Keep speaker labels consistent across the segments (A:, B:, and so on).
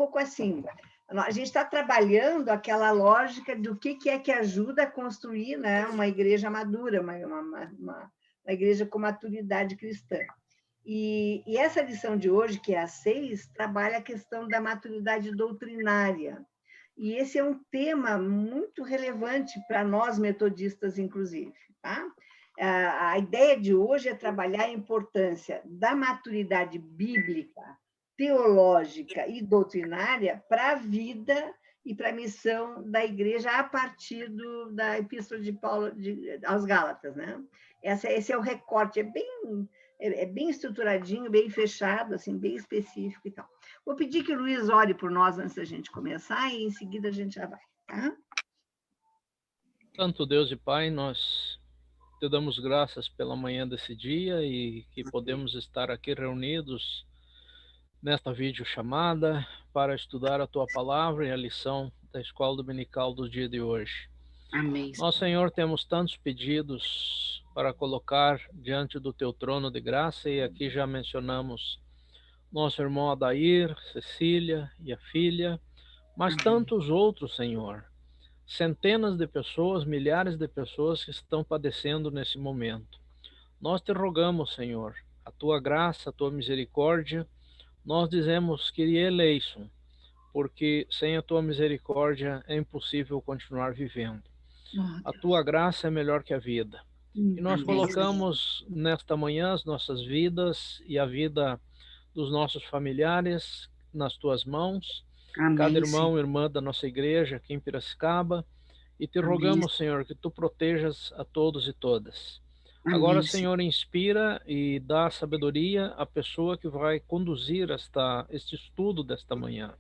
A: pouco assim. A gente está trabalhando aquela lógica do que é que ajuda a construir, né, uma igreja madura, uma igreja com maturidade cristã. E essa lição de hoje, que é a 6, trabalha a questão da maturidade doutrinária. E esse é um tema muito relevante para nós metodistas, inclusive. Tá? A ideia de hoje é trabalhar a importância da maturidade bíblica, teológica e doutrinária para a vida e para a missão da igreja a partir da Epístola de Paulo aos Gálatas. Né? Esse é o recorte, é bem estruturadinho, bem fechado, assim, bem específico e tal. Vou pedir que o Luiz ore por nós antes da gente começar e em seguida a gente já vai. Tá?
B: Santo Deus e Pai, nós te damos graças pela manhã desse dia e que podemos estar aqui reunidos nesta videochamada para estudar a Tua Palavra e a lição da Escola Dominical do dia de hoje.
C: Amém.
B: Nós, Senhor, temos tantos pedidos para colocar diante do Teu trono de graça e aqui já mencionamos nosso irmão Adair, Cecília e a filha, mas tantos outros, Senhor. Centenas de pessoas, milhares de pessoas que estão padecendo nesse momento. Nós te rogamos, Senhor, a Tua graça, a Tua misericórdia. Nós dizemos que eleison, porque sem a Tua misericórdia é impossível continuar vivendo. A Tua graça é melhor que a vida. E nós colocamos nesta manhã as nossas vidas e a vida dos nossos familiares nas Tuas mãos.
C: Amém,
B: cada irmão
C: Senhor.
B: e irmã da nossa igreja aqui em Piracicaba, e te rogamos, Senhor, que Tu protejas a todos e todas.
C: Amém,
B: Agora, Senhor, inspira e dá sabedoria à pessoa que vai conduzir este estudo desta manhã.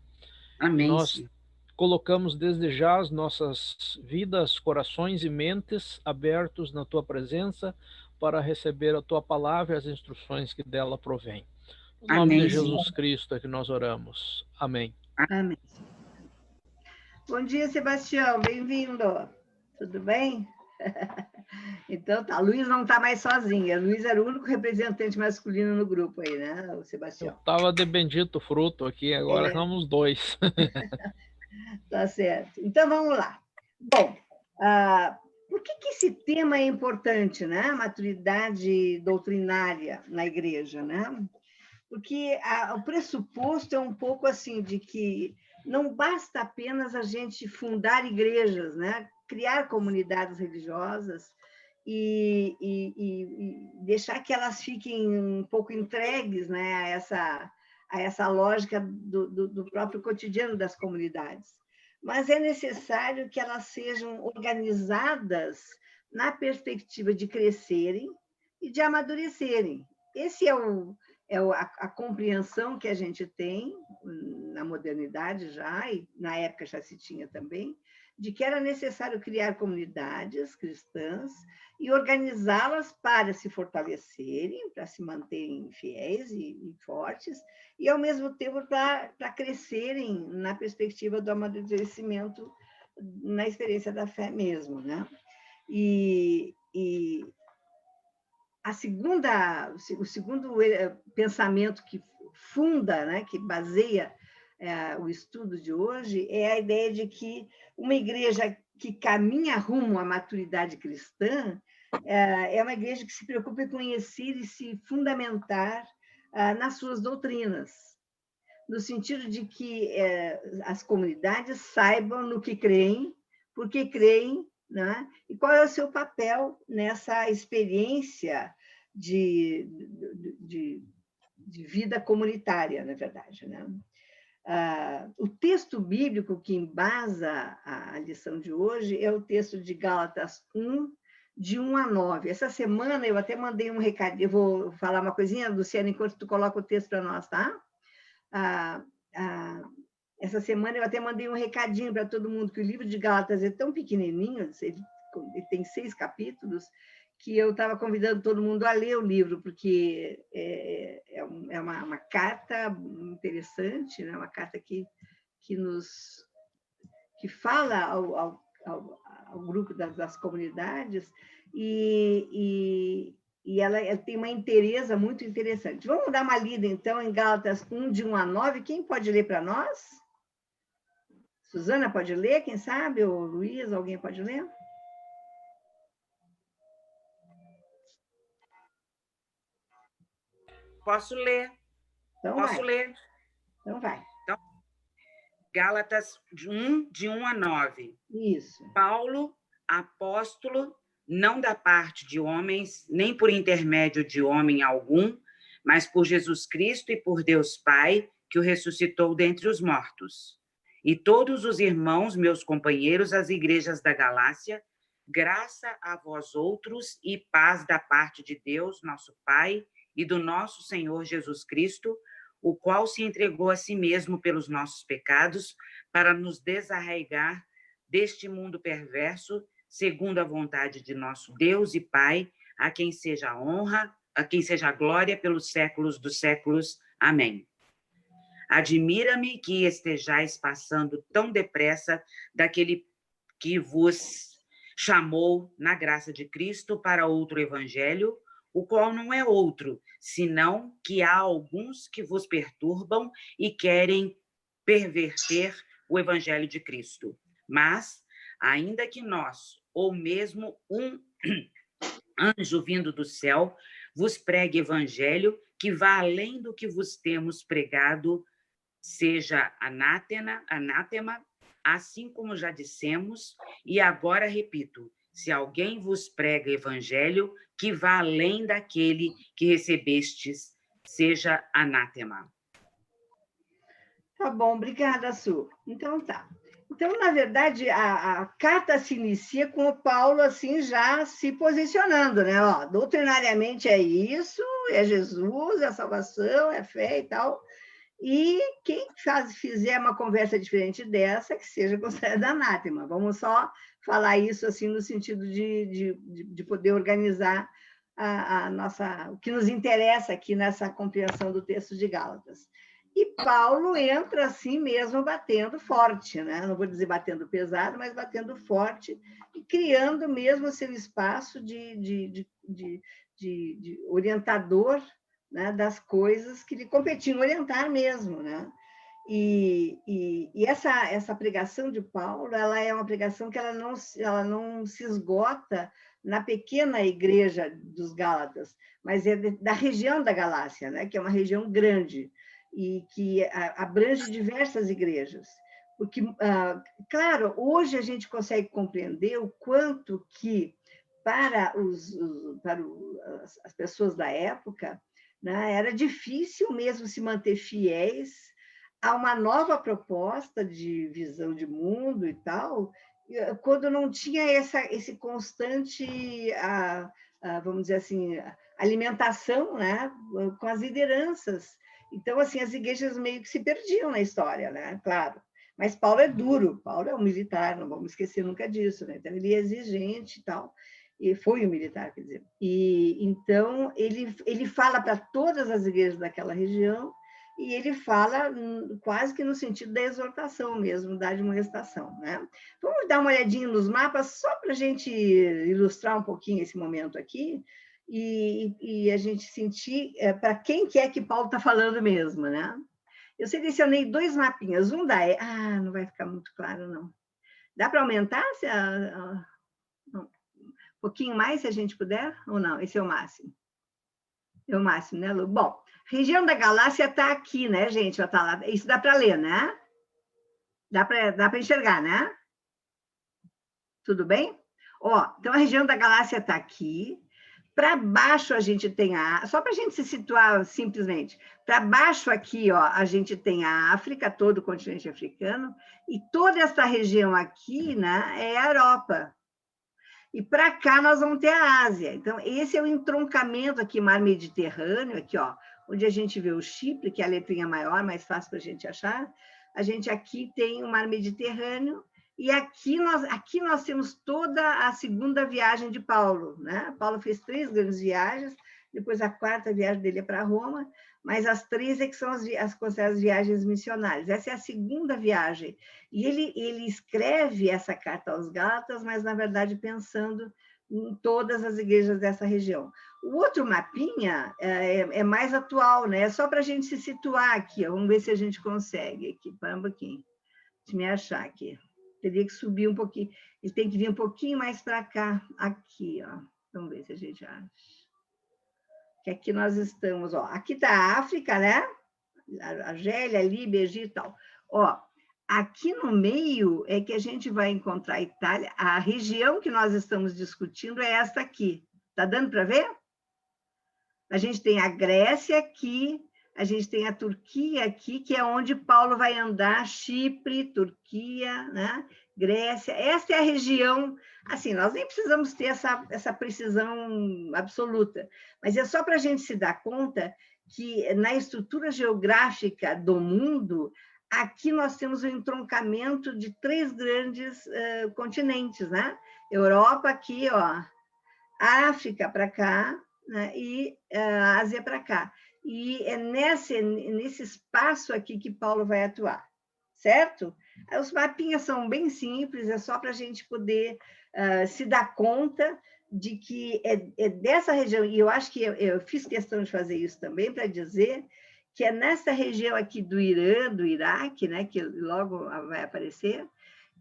C: Amém,
B: E nós
C: Senhor.
B: colocamos desde já as nossas vidas, corações e mentes abertos na Tua presença para receber a Tua palavra e as instruções que dela provém. No nome de Jesus Cristo é que nós oramos. Amém.
A: Amém. Bom dia, Sebastião, bem-vindo. Tudo bem? Então tá, Luiz não está mais sozinha. Luiz era o único representante masculino no grupo aí, né, o Sebastião?
B: Eu estava de bendito fruto aqui, agora somos dois.
A: Tá certo. Então vamos lá. Bom, por que esse tema é importante, né? Maturidade doutrinária na igreja, né? Porque o pressuposto é um pouco assim de que não basta apenas a gente fundar igrejas, né? Criar comunidades religiosas e deixar que elas fiquem um pouco entregues, né, a essa lógica do próprio cotidiano das comunidades. Mas é necessário que elas sejam organizadas na perspectiva de crescerem e de amadurecerem. Esse é a compreensão que a gente tem na modernidade já, e na época já se tinha também, de que era necessário criar comunidades cristãs e organizá-las para se fortalecerem, para se manterem fiéis e fortes, e, ao mesmo tempo, para crescerem na perspectiva do amadurecimento na experiência da fé mesmo, né? O segundo pensamento que funda, né, que baseia o estudo de hoje, é a ideia de que uma igreja que caminha rumo à maturidade cristã é uma igreja que se preocupa em conhecer e se fundamentar nas suas doutrinas, no sentido de que as comunidades saibam no que creem, por que creem, né? E qual é o seu papel nessa experiência de vida comunitária, na verdade, né? O texto bíblico que embasa a lição de hoje é o texto de Gálatas 1, de 1 a 9. Essa semana eu até mandei um recado, eu vou falar uma coisinha, Luciana, enquanto tu coloca o texto para nós, tá? Essa semana eu até mandei um recadinho para todo mundo, que o livro de Gálatas é tão pequenininho, ele tem 6 capítulos, que eu estava convidando todo mundo a ler o livro, porque é uma carta interessante, né? Uma carta que fala ao grupo das comunidades, e ela tem uma inteireza muito interessante. Vamos dar uma lida, então, em Gálatas 1, de 1 a 9. Quem pode ler para nós? Suzana pode ler, quem sabe? Ou Luiz, alguém pode ler?
C: Posso ler.
A: Então
C: Posso
A: vai.
C: ler.
A: Então vai.
C: Então, Gálatas 1, de 1 a 9.
A: Isso.
C: Paulo, apóstolo, não da parte de homens, nem por intermédio de homem algum, mas por Jesus Cristo e por Deus Pai, que o ressuscitou dentre os mortos. E todos os irmãos, meus companheiros, as igrejas da Galácia, graça a vós outros e paz da parte de Deus, nosso Pai, e do nosso Senhor Jesus Cristo, o qual se entregou a si mesmo pelos nossos pecados, para nos desarraigar deste mundo perverso, segundo a vontade de nosso Deus e Pai, a quem seja a honra, a quem seja a glória pelos séculos dos séculos. Amém. Admira-me que estejais passando tão depressa daquele que vos chamou na graça de Cristo para outro evangelho, o qual não é outro, senão que há alguns que vos perturbam e querem perverter o evangelho de Cristo. Mas, ainda que nós, ou mesmo um anjo vindo do céu, vos pregue evangelho que vá além do que vos temos pregado, seja anátema, assim como já dissemos, e agora repito, se alguém vos prega evangelho que vá além daquele que recebestes, seja anátema.
A: Tá bom, obrigada, Su. Então tá. Então, na verdade, a carta se inicia com o Paulo assim já se posicionando, né? Ó, doutrinariamente é isso, é Jesus, é a salvação, é fé e tal. E quem fizer uma conversa diferente dessa, que seja considerada anátema. Vamos só falar isso assim no sentido de poder organizar a nossa, o que nos interessa aqui nessa compreensão do texto de Gálatas. E Paulo entra assim mesmo batendo forte, né? Não vou dizer batendo pesado, mas batendo forte e criando mesmo seu espaço de orientador, né, das coisas que lhe competiam orientar mesmo, né? E essa pregação de Paulo, ela é uma pregação que ela não se esgota na pequena igreja dos Gálatas, mas é da região da Galácia, né? Que é uma região grande e que abrange diversas igrejas. Porque, claro, hoje a gente consegue compreender o quanto que, para as pessoas da época, né, era difícil mesmo se manter fiéis a uma nova proposta de visão de mundo e tal, quando não tinha esse constante, vamos dizer assim, alimentação, né, com as lideranças. Então, assim, as igrejas meio que se perdiam na história, né? Claro. Mas Paulo é duro, Paulo é um militar, não vamos esquecer nunca disso, né? Então, ele é exigente e tal, e foi um militar, quer dizer. E então, ele fala para todas as igrejas daquela região, e ele fala quase que no sentido da exortação mesmo, da admoestação, né? Vamos dar uma olhadinha nos mapas, só para a gente ilustrar um pouquinho esse momento aqui, e a gente sentir para quem que é que Paulo está falando mesmo, né? Eu selecionei 2 mapinhas, um da... não vai ficar muito claro, não. Dá para aumentar? Um pouquinho mais, se a gente puder? Ou não? Esse é o máximo. É o máximo, né, Lu? Bom, região da Galácia está aqui, né, gente? Ó, tá lá. Isso dá para ler, né? Dá para enxergar, né? Tudo bem? Ó, então, a região da Galácia está aqui. Para baixo a gente tem só para a gente se situar simplesmente, para baixo aqui, ó, a gente tem a África, todo o continente africano, e toda essa região aqui, né, é a Europa. E para cá nós vamos ter a Ásia. Então, esse é o entroncamento aqui, mar Mediterrâneo, aqui, ó, onde a gente vê o Chipre, que é a letrinha maior, mais fácil para a gente achar. A gente aqui tem o mar Mediterrâneo, e aqui nós temos toda a segunda viagem de Paulo, né? Paulo fez 3 grandes viagens, depois a 4ª viagem dele é para Roma, mas as 3 é que são as consideradas viagens missionárias. Essa é a segunda viagem. E ele escreve essa carta aos Gálatas, mas, na verdade, pensando em todas as igrejas dessa região. O outro mapinha é mais atual, né? É só para a gente se situar aqui. Ó. Vamos ver se a gente consegue aqui, para um pouquinho. Deixa eu me achar aqui. Teria que subir um pouquinho. Ele tem que vir um pouquinho mais para cá. Aqui, ó. Vamos ver se a gente acha. Que aqui nós estamos, ó. Aqui está a África, né? Argélia, Líbia, Egito e tal. Ó, aqui no meio é que a gente vai encontrar a Itália. A região que nós estamos discutindo é esta aqui. Está dando para ver? A gente tem a Grécia aqui, a gente tem a Turquia aqui, que é onde Paulo vai andar, Chipre, Turquia, né? Grécia. Esta é a região, assim, nós nem precisamos ter essa precisão absoluta, mas é só para a gente se dar conta que na estrutura geográfica do mundo, aqui nós temos o entroncamento de 3 grandes continentes, né? Europa aqui, ó, África para cá, né? E a Ásia para cá. E é nesse espaço aqui que Paulo vai atuar, certo? Os mapinhas são bem simples, é só para a gente poder se dar conta de que é dessa região, e eu acho que eu fiz questão de fazer isso também para dizer que é nessa região aqui do Irã, do Iraque, né, que logo vai aparecer,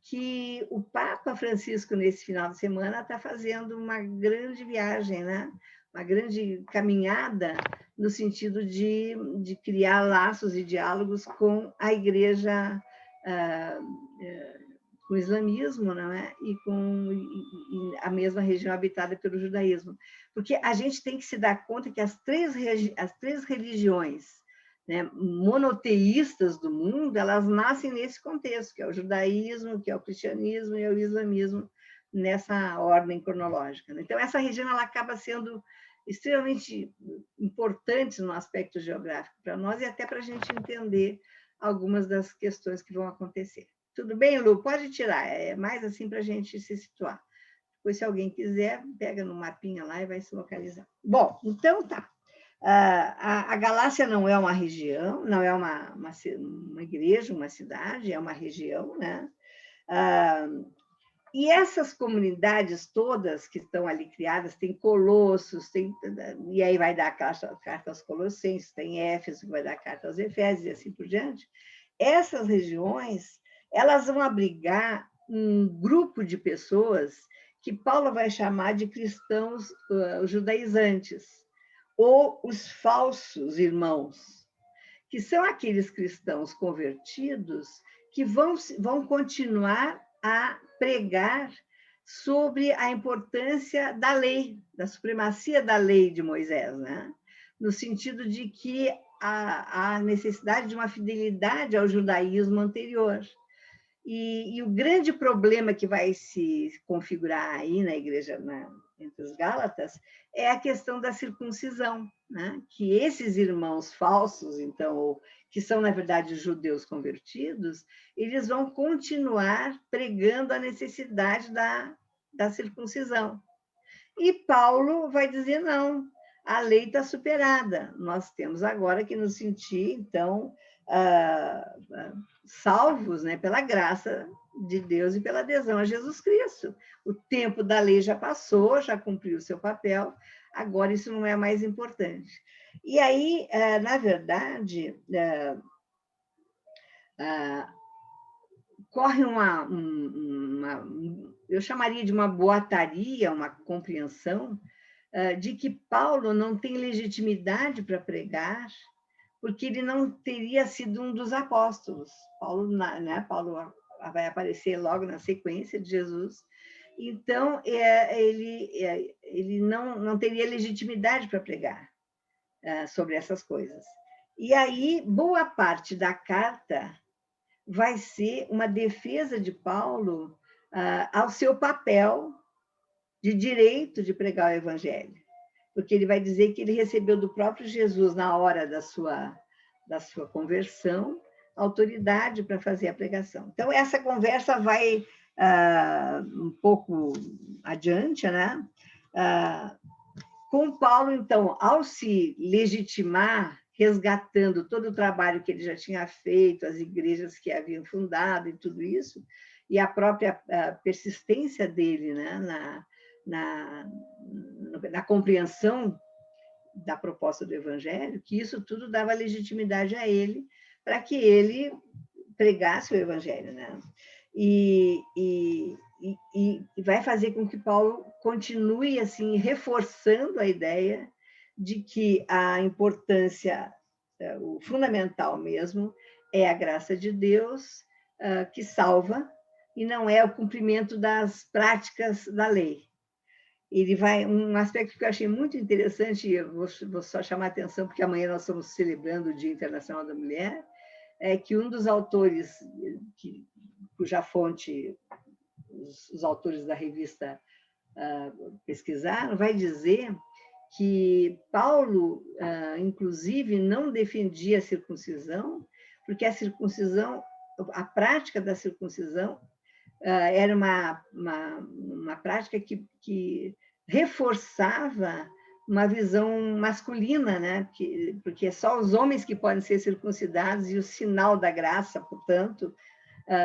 A: que o Papa Francisco, nesse final de semana, está fazendo uma grande viagem, né? Uma grande caminhada no sentido de criar laços e diálogos com a igreja, com o islamismo, não é? E com a mesma região habitada pelo judaísmo. Porque a gente tem que se dar conta que as três religiões, né, monoteístas do mundo, elas nascem nesse contexto, que é o judaísmo, que é o cristianismo e é o islamismo, nessa ordem cronológica. Então, essa região ela acaba sendo extremamente importante no aspecto geográfico para nós e até para a gente entender algumas das questões que vão acontecer. Tudo bem, Lu? Pode tirar, é mais assim para a gente se situar. Depois, se alguém quiser, pega no mapinha lá e vai se localizar. Bom, então tá. A Galácia não é uma região, não é uma igreja, uma cidade, é uma região, né? E essas comunidades todas que estão ali criadas, tem Colossos, e aí vai dar a carta aos Colossenses, tem Éfeso, que vai dar a carta aos Efésios, e assim por diante. Essas regiões, elas vão abrigar um grupo de pessoas que Paulo vai chamar de cristãos judaizantes, ou os falsos irmãos, que são aqueles cristãos convertidos que vão continuar a pregar sobre a importância da lei, da supremacia da lei de Moisés, né? No sentido de que há necessidade de uma fidelidade ao judaísmo anterior. E o grande problema que vai se configurar aí na igreja, entre os Gálatas, é a questão da circuncisão, né? Que esses irmãos falsos, então, que são, na verdade, judeus convertidos, eles vão continuar pregando a necessidade da circuncisão. E Paulo vai dizer, não, a lei está superada, nós temos agora que nos sentir, então, salvos, né, pela graça de Deus e pela adesão a Jesus Cristo. O tempo da lei já passou, já cumpriu o seu papel, agora isso não é mais importante. E aí, na verdade, corre eu chamaria de uma boataria, uma compreensão de que Paulo não tem legitimidade para pregar, porque ele não teria sido um dos apóstolos. Paulo vai aparecer logo na sequência de Jesus, então ele não teria legitimidade para pregar sobre essas coisas. E aí, boa parte da carta vai ser uma defesa de Paulo ao seu papel de direito de pregar o evangelho, porque ele vai dizer que ele recebeu do próprio Jesus, na hora da sua conversão, autoridade para fazer a pregação. Então, essa conversa vai um pouco adiante, né? Com Paulo, então, ao se legitimar, resgatando todo o trabalho que ele já tinha feito, as igrejas que haviam fundado e tudo isso, e a própria persistência dele, né, na compreensão da proposta do Evangelho, que isso tudo dava legitimidade a ele para que ele pregasse o evangelho, né? E vai fazer com que Paulo continue assim reforçando a ideia de que a importância, o fundamental mesmo, é a graça de Deus que salva, e não é o cumprimento das práticas da lei. Ele vai, um aspecto que eu achei muito interessante, e eu vou só chamar a atenção, porque amanhã nós estamos celebrando o Dia Internacional da Mulher, é que um dos autores, cuja fonte os autores da revista pesquisaram, vai dizer que Paulo, inclusive, não defendia a circuncisão, porque a circuncisão, a prática da circuncisão, era uma prática que reforçava uma visão masculina, né? Porque é só os homens que podem ser circuncidados, e o sinal da graça, portanto,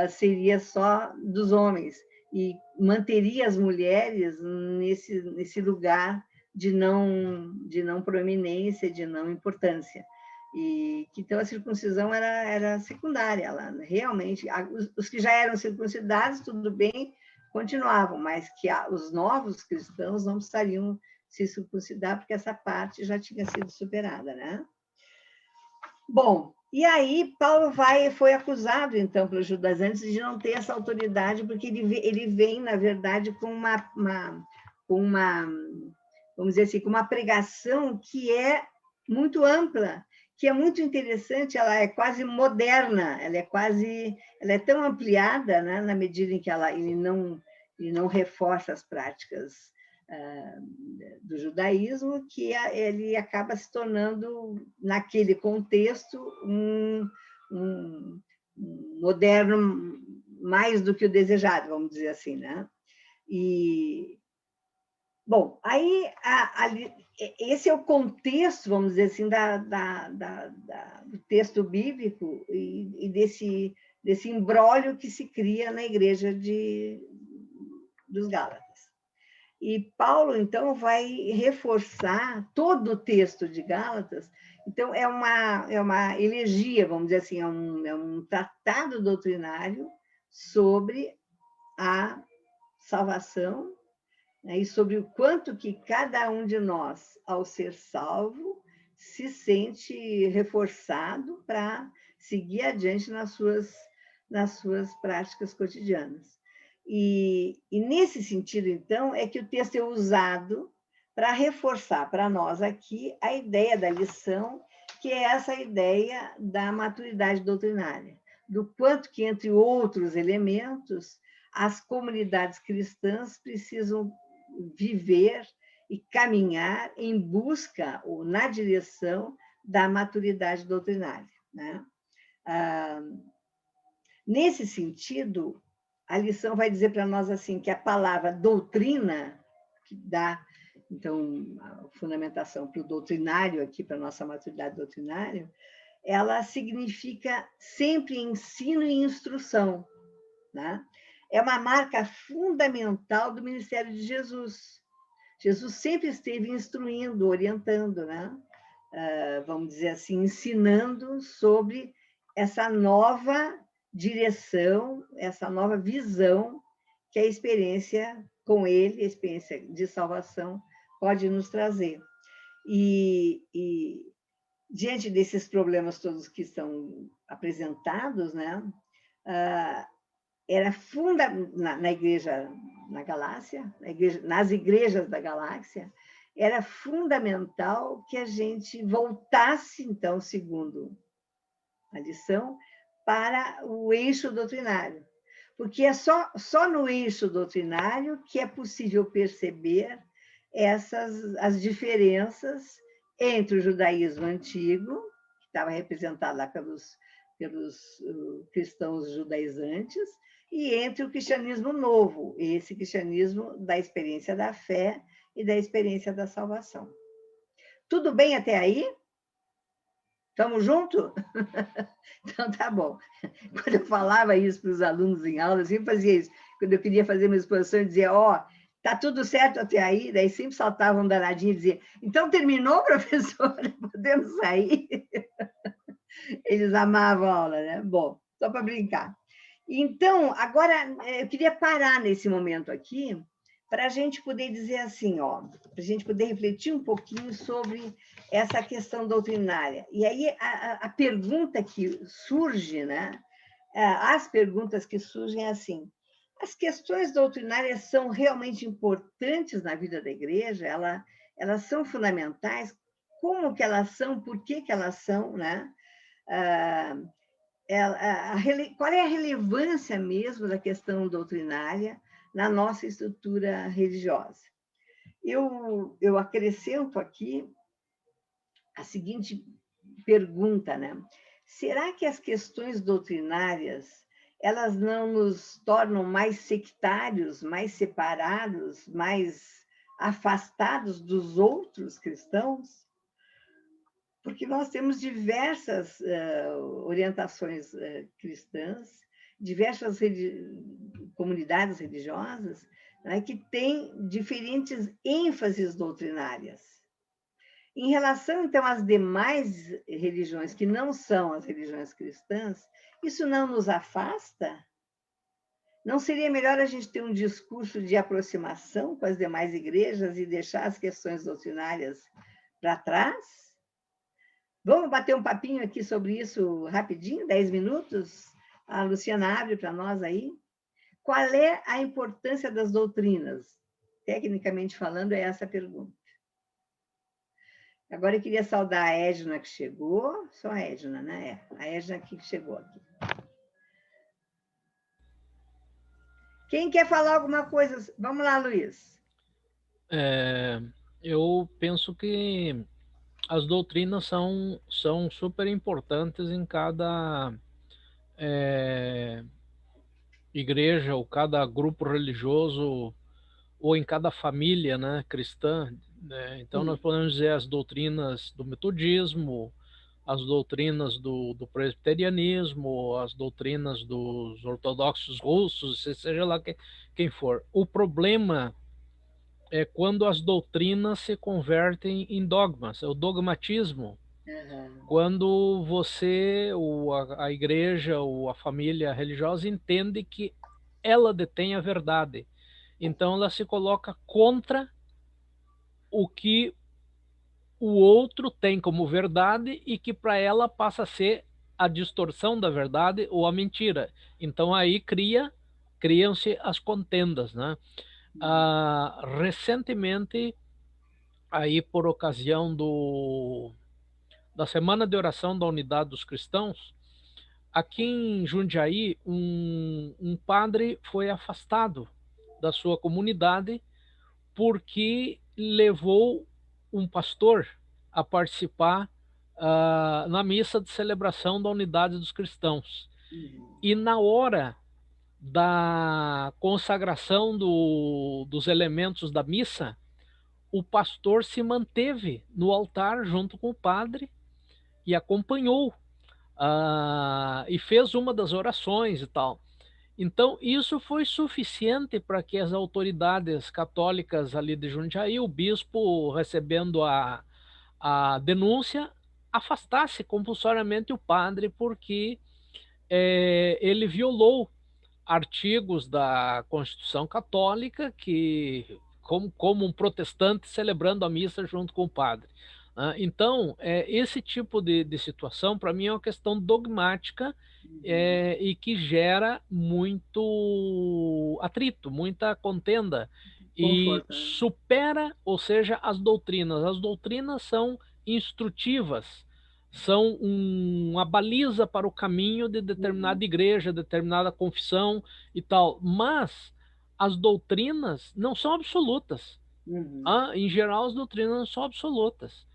A: seria só dos homens, e manteria as mulheres nesse lugar de não proeminência, de não importância. E então a circuncisão era secundária, ela realmente, os que já eram circuncidados, tudo bem, continuavam, mas que os novos cristãos não precisariam se circuncidar, porque essa parte já tinha sido superada, né? Bom, e aí Paulo foi acusado, então, pelos judaizantes de não ter essa autoridade, porque ele vem, na verdade, com vamos dizer assim, com uma pregação que é muito ampla, que é muito interessante, ela é quase moderna, ela é tão ampliada, né, na medida em que ele não reforça as práticas do judaísmo, que ele acaba se tornando, naquele contexto, um moderno mais do que o desejado, vamos dizer assim, né? Bom, aí esse é o contexto, vamos dizer assim, do texto bíblico e desse imbróglio que se cria na igreja dos Gálatas. E Paulo, então, vai reforçar todo o texto de Gálatas. Então, é uma elegia, vamos dizer assim, é um tratado doutrinário sobre a salvação, né, e sobre o quanto que cada um de nós, ao ser salvo, se sente reforçado para seguir adiante nas suas práticas cotidianas. E nesse sentido, então, é que o texto é usado para reforçar para nós aqui a ideia da lição, que é essa ideia da maturidade doutrinária, do quanto que, entre outros elementos, as comunidades cristãs precisam viver e caminhar em busca ou na direção da maturidade doutrinária, né? Nesse sentido, a lição vai dizer para nós assim que a palavra doutrina, que dá, então, a fundamentação para o doutrinário aqui, para a nossa maturidade doutrinária, ela significa sempre ensino e instrução, né? É uma marca fundamental do ministério de Jesus. Jesus sempre esteve instruindo, orientando, né? Vamos dizer assim, ensinando sobre essa nova direção, essa nova visão que a experiência com ele, a experiência de salvação, pode nos trazer. E diante desses problemas todos que são apresentados, né? Era na igreja na Galácia, nas igrejas da Galácia, era fundamental que a gente voltasse, então, segundo a lição, para o eixo doutrinário, porque é só no eixo doutrinário que é possível perceber as diferenças entre o judaísmo antigo, que estava representado lá pelos cristãos judaizantes, e entre o cristianismo novo, esse cristianismo da experiência da fé e da experiência da salvação. Tudo bem até aí? Estamos juntos? Então, tá bom. Quando eu falava isso para os alunos em aula, eu sempre fazia isso. Quando eu queria fazer uma exposição, eu dizia, tá tudo certo até aí? Daí sempre saltava um danadinho e dizia, então terminou, professora? Podemos sair? Eles amavam a aula, né? Bom, Só para brincar. Então, agora, eu queria parar nesse momento aqui, para a gente poder dizer assim, ó, para a gente poder refletir um pouquinho sobre essa questão doutrinária. E aí, a pergunta que surge, né? As perguntas que surgem é assim: as questões doutrinárias são realmente importantes na vida da igreja? Elas são fundamentais? Como que elas são? Por que que elas são, né? Qual é a relevância mesmo da questão doutrinária na nossa estrutura religiosa? Eu acrescento aqui a seguinte pergunta, né? Será que as questões doutrinárias elas não nos tornam mais sectários, mais separados, mais afastados dos outros cristãos? Porque nós temos diversas orientações cristãs, diversas comunidades religiosas, né, que têm diferentes ênfases doutrinárias. Em relação, então, às demais religiões, que não são as religiões cristãs, isso não nos afasta? Não seria melhor a gente ter um discurso de aproximação com as demais igrejas e deixar as questões doutrinárias para trás? Vamos bater um papinho aqui sobre isso rapidinho, 10 minutos? A Luciana abre para nós aí. Qual é a importância das doutrinas? Tecnicamente falando, é essa a pergunta. Agora eu queria saudar a Edna que chegou. Só a Edna, né? A Edna que chegou aqui. Quem quer falar alguma coisa? Vamos lá, Luiz.
B: Eu penso que as doutrinas são super importantes em cada igreja ou cada grupo religioso ou em cada família, né, cristã, né? Então nós podemos dizer as doutrinas do metodismo, as doutrinas do presbiterianismo, as doutrinas dos ortodoxos russos, seja lá quem for. O problema é quando as doutrinas se convertem em dogmas, é o dogmatismo. Quando você, ou a igreja, ou a família religiosa entende que ela detém a verdade. Então ela se coloca contra o que o outro tem como verdade e que para ela passa a ser a distorção da verdade ou a mentira. Então aí criam-se as contendas, né? Recentemente, aí por ocasião da Semana de Oração da Unidade dos Cristãos, aqui em Jundiaí, um padre foi afastado da sua comunidade porque levou um pastor a participar na missa de celebração da Unidade dos Cristãos. E na hora da consagração dos elementos da missa, o pastor se manteve no altar junto com o padre e acompanhou e fez uma das orações e tal. Então, isso foi suficiente para que as autoridades católicas ali de Jundiaí, o bispo recebendo a denúncia, afastasse compulsoriamente o padre, porque ele violou artigos da Constituição Católica, que como um protestante celebrando a missa junto com o padre. Então, esse tipo de situação, para mim, é uma questão dogmática e que gera muito atrito, muita contenda, e supera, ou seja, as doutrinas. As doutrinas são instrutivas, são uma baliza para o caminho de determinada igreja, determinada confissão e tal, mas as doutrinas não são absolutas. Em geral, as doutrinas não são absolutas.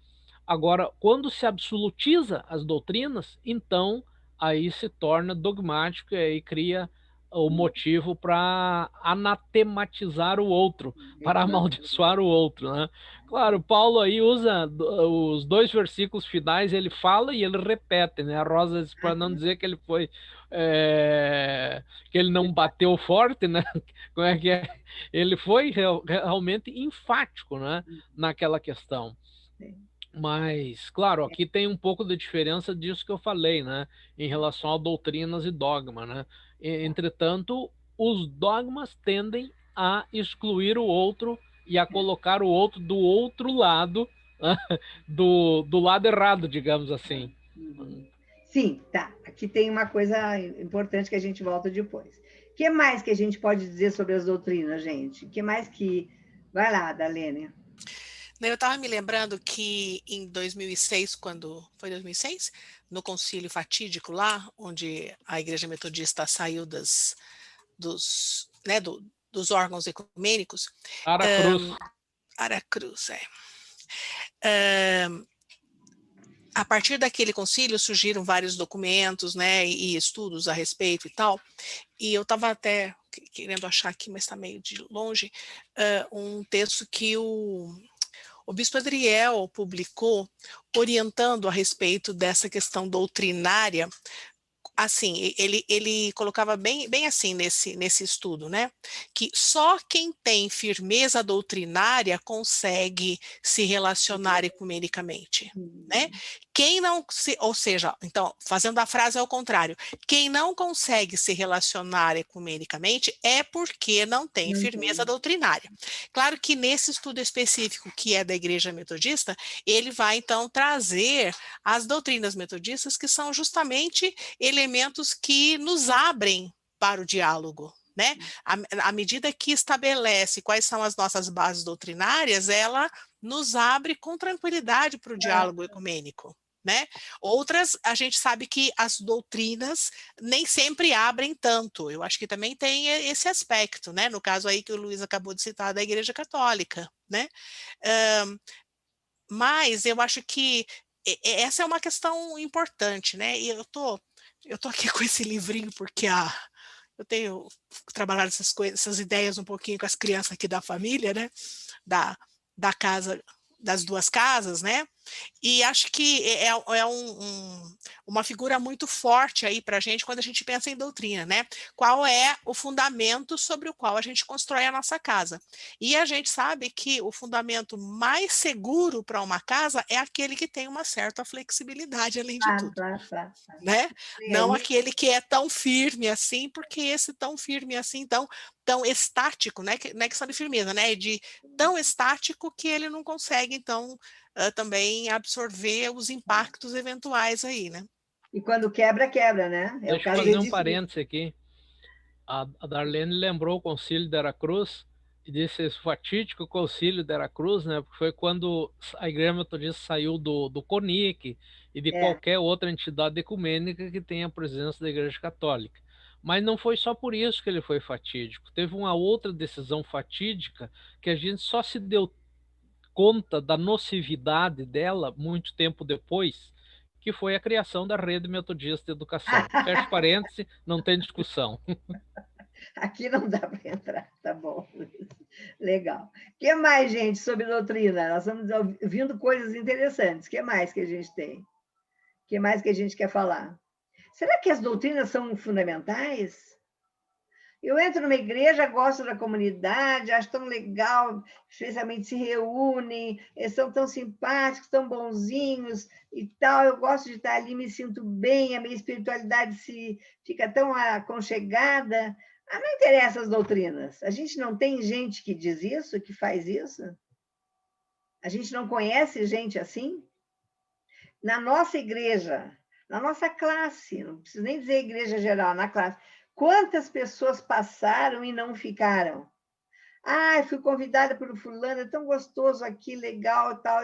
B: Agora, quando se absolutiza as doutrinas, então aí se torna dogmático e aí cria o motivo para anatematizar o outro, para amaldiçoar o outro, né? Claro, Paulo aí usa os 2 versículos finais, ele fala e ele repete, né? A Rosa diz para não dizer que ele foi que ele não bateu forte, né? Como é que é? Ele foi realmente enfático, né? Naquela questão. Mas, claro, aqui tem um pouco de diferença disso que eu falei, né? Em relação a doutrinas e dogma, né? Entretanto, os dogmas tendem a excluir o outro e a colocar o outro do outro lado, né? do lado errado, digamos assim.
A: Uhum. Sim, tá. Aqui tem uma coisa importante que a gente volta depois. O que mais que a gente pode dizer sobre as doutrinas, gente? O que mais que... Vai lá, Dalene.
D: Eu estava me lembrando que em 2006, quando foi 2006, no concílio fatídico lá, onde a Igreja Metodista saiu dos órgãos ecumênicos,
B: Para a cruz.
D: Aracruz, a partir daquele concílio surgiram vários documentos, né, e estudos a respeito e tal, e eu estava até querendo achar aqui, mas está meio de longe, um texto que o Bispo Adriel publicou orientando a respeito dessa questão doutrinária. Assim, ele colocava bem assim nesse estudo, né? Que só quem tem firmeza doutrinária consegue se relacionar ecumenicamente, né? Quem não ou seja, então, fazendo a frase ao contrário, quem não consegue se relacionar ecumenicamente é porque não tem firmeza doutrinária. Claro que nesse estudo específico que é da Igreja Metodista, ele vai então trazer as doutrinas metodistas que são justamente elementos que nos abrem para o diálogo, né? À medida que estabelece quais são as nossas bases doutrinárias, ela nos abre com tranquilidade para o diálogo ecumênico, né? Outras, a gente sabe que as doutrinas nem sempre abrem tanto. Eu acho que também tem esse aspecto, né? No caso aí que o Luiz acabou de citar da Igreja Católica, né? Mas eu acho que essa é uma questão importante, né? E eu tô aqui com esse livrinho porque eu tenho trabalhado essas ideias um pouquinho com as crianças aqui da família, né? Da casa, das duas casas, né? E acho que é uma figura muito forte aí para a gente quando a gente pensa em doutrina, né? Qual é o fundamento sobre o qual a gente constrói a nossa casa? E a gente sabe que o fundamento mais seguro para uma casa é aquele que tem uma certa flexibilidade, além de tudo.
A: Tá.
D: Né? Não aquele que é tão firme assim, porque esse tão firme assim, tão estático, né? Não é questão de firmeza, né? É de tão estático que ele não consegue, então, também absorver os impactos eventuais aí, né?
A: E quando quebra, quebra, né? É
B: Deixa eu fazer um parênteses aqui. A Darlene lembrou o concílio de Aracruz e disse esse fatídico concílio de Aracruz, né? Porque foi quando a Igreja Metodista saiu do CONIC e de qualquer outra entidade ecumênica que tenha a presença da Igreja Católica. Mas não foi só por isso que ele foi fatídico. Teve uma outra decisão fatídica que a gente só se deu conta da nocividade dela muito tempo depois, que foi a criação da Rede Metodista de Educação. Fecha parênteses, não tem discussão.
A: Aqui não dá para entrar, tá bom. Legal. O que mais, gente, sobre doutrina? Nós estamos ouvindo coisas interessantes. O que mais que a gente tem? O que mais que a gente quer falar? Será que as doutrinas são fundamentais? Eu entro numa igreja, gosto da comunidade, acho tão legal, especialmente se reúnem, eles são tão simpáticos, tão bonzinhos e tal. Eu gosto de estar ali, me sinto bem, a minha espiritualidade fica tão aconchegada. Não interessa as doutrinas. A gente não tem gente que diz isso, que faz isso? A gente não conhece gente assim? Na nossa igreja, na nossa classe, não preciso nem dizer igreja geral, na classe, quantas pessoas passaram e não ficaram? Fui convidada pelo fulano, é tão gostoso aqui, legal e tal,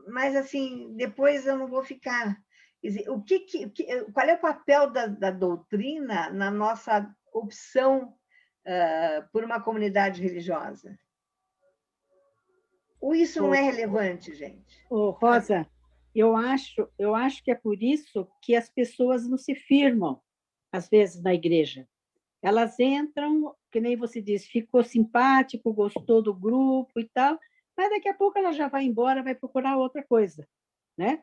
A: mas assim, depois eu não vou ficar. Quer dizer, qual é o papel da doutrina na nossa opção por uma comunidade religiosa? Ou isso não é relevante, gente?
E: Rosa, eu acho que é por isso que as pessoas não se firmam, às vezes, na igreja. Elas entram, que nem você disse, ficou simpático, gostou do grupo e tal, mas daqui a pouco ela já vai embora, vai procurar outra coisa, né?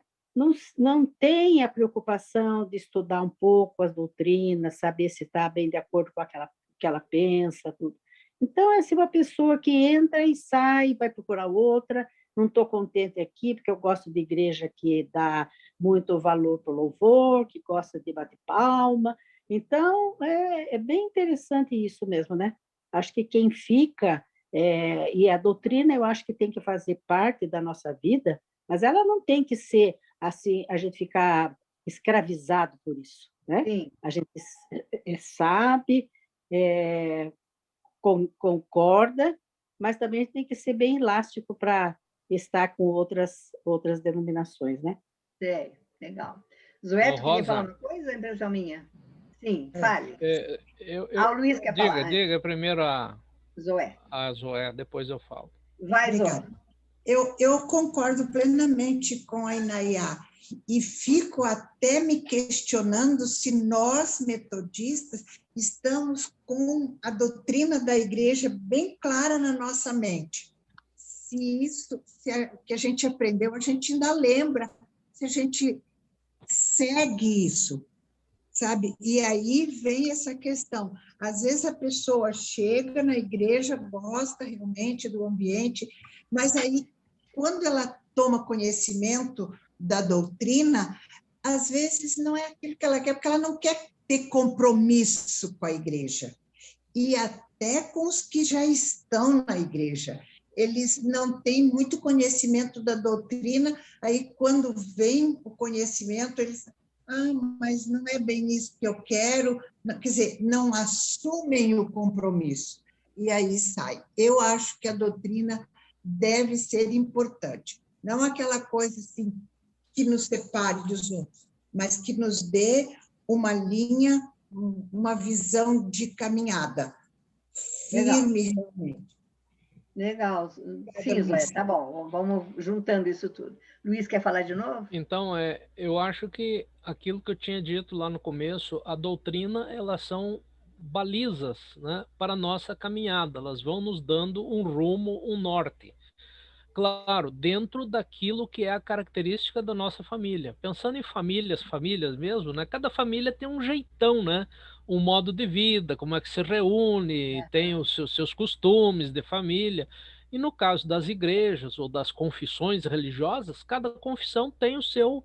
E: Não tem a preocupação de estudar um pouco as doutrinas, saber se está bem de acordo com aquela que ela pensa, tudo. Então, é assim, uma pessoa que entra e sai, vai procurar outra, não estou contente aqui, porque eu gosto de igreja que dá muito valor para o louvor, que gosta de bater palma. Então, é bem interessante isso mesmo, né? Acho que quem fica, e a doutrina eu acho que tem que fazer parte da nossa vida, mas ela não tem que ser assim, a gente ficar escravizado por isso, né?
A: Sim.
E: A gente sabe, concorda, mas também tem que ser bem elástico para estar com outras denominações, né?
A: Legal. Zoé, tu queria
B: Rosa,
A: falar uma coisa, impressão minha? Sim, fale.
B: O
A: Luiz quer falar.
B: Diga primeiro
A: Zoé.
B: a Zoé, depois eu falo.
A: Vai, Zoé.
F: Eu concordo plenamente com a Inayá e fico até me questionando se nós, metodistas, estamos com a doutrina da igreja bem clara na nossa mente. Se isso, o que a gente aprendeu, a gente ainda lembra, se a gente segue isso, sabe? E aí vem essa questão. Às vezes a pessoa chega na igreja, gosta realmente do ambiente, mas aí, quando ela toma conhecimento da doutrina, às vezes não é aquilo que ela quer, porque ela não quer ter compromisso com a igreja. E até com os que já estão na igreja. Eles não têm muito conhecimento da doutrina, aí quando vem o conhecimento, eles... mas não é bem isso que eu quero, quer dizer, não assumem o compromisso, e aí sai. Eu acho que a doutrina deve ser importante, não aquela coisa assim, que nos separe dos outros, mas que nos dê uma linha, uma visão de caminhada, firme realmente.
A: Legal. Sim, Zé, tá bom, vamos juntando isso tudo. Luiz, quer falar de novo?
B: Então, eu acho que aquilo que eu tinha dito lá no começo, a doutrina, elas são balizas, né, para a nossa caminhada, elas vão nos dando um rumo, um norte. Claro, dentro daquilo que é a característica da nossa família. Pensando em famílias mesmo, né? Cada família tem um jeitão, né? Um modo de vida, como é que se reúne, tem os seus costumes de família. E no caso das igrejas ou das confissões religiosas, cada confissão tem o seu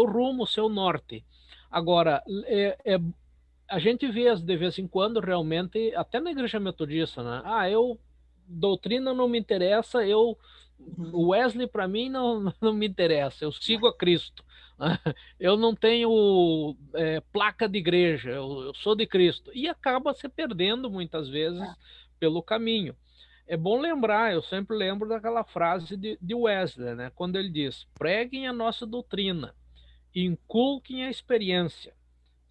B: rumo, o seu norte. Agora, a gente vê de vez em quando realmente, até na igreja metodista, né? Doutrina não me interessa, o Wesley para mim não me interessa, eu sigo a Cristo. Eu não tenho placa de igreja, eu sou de Cristo. E acaba se perdendo muitas vezes pelo caminho. É bom lembrar, eu sempre lembro daquela frase de Wesley, né? Quando ele diz: preguem a nossa doutrina, inculquem a experiência,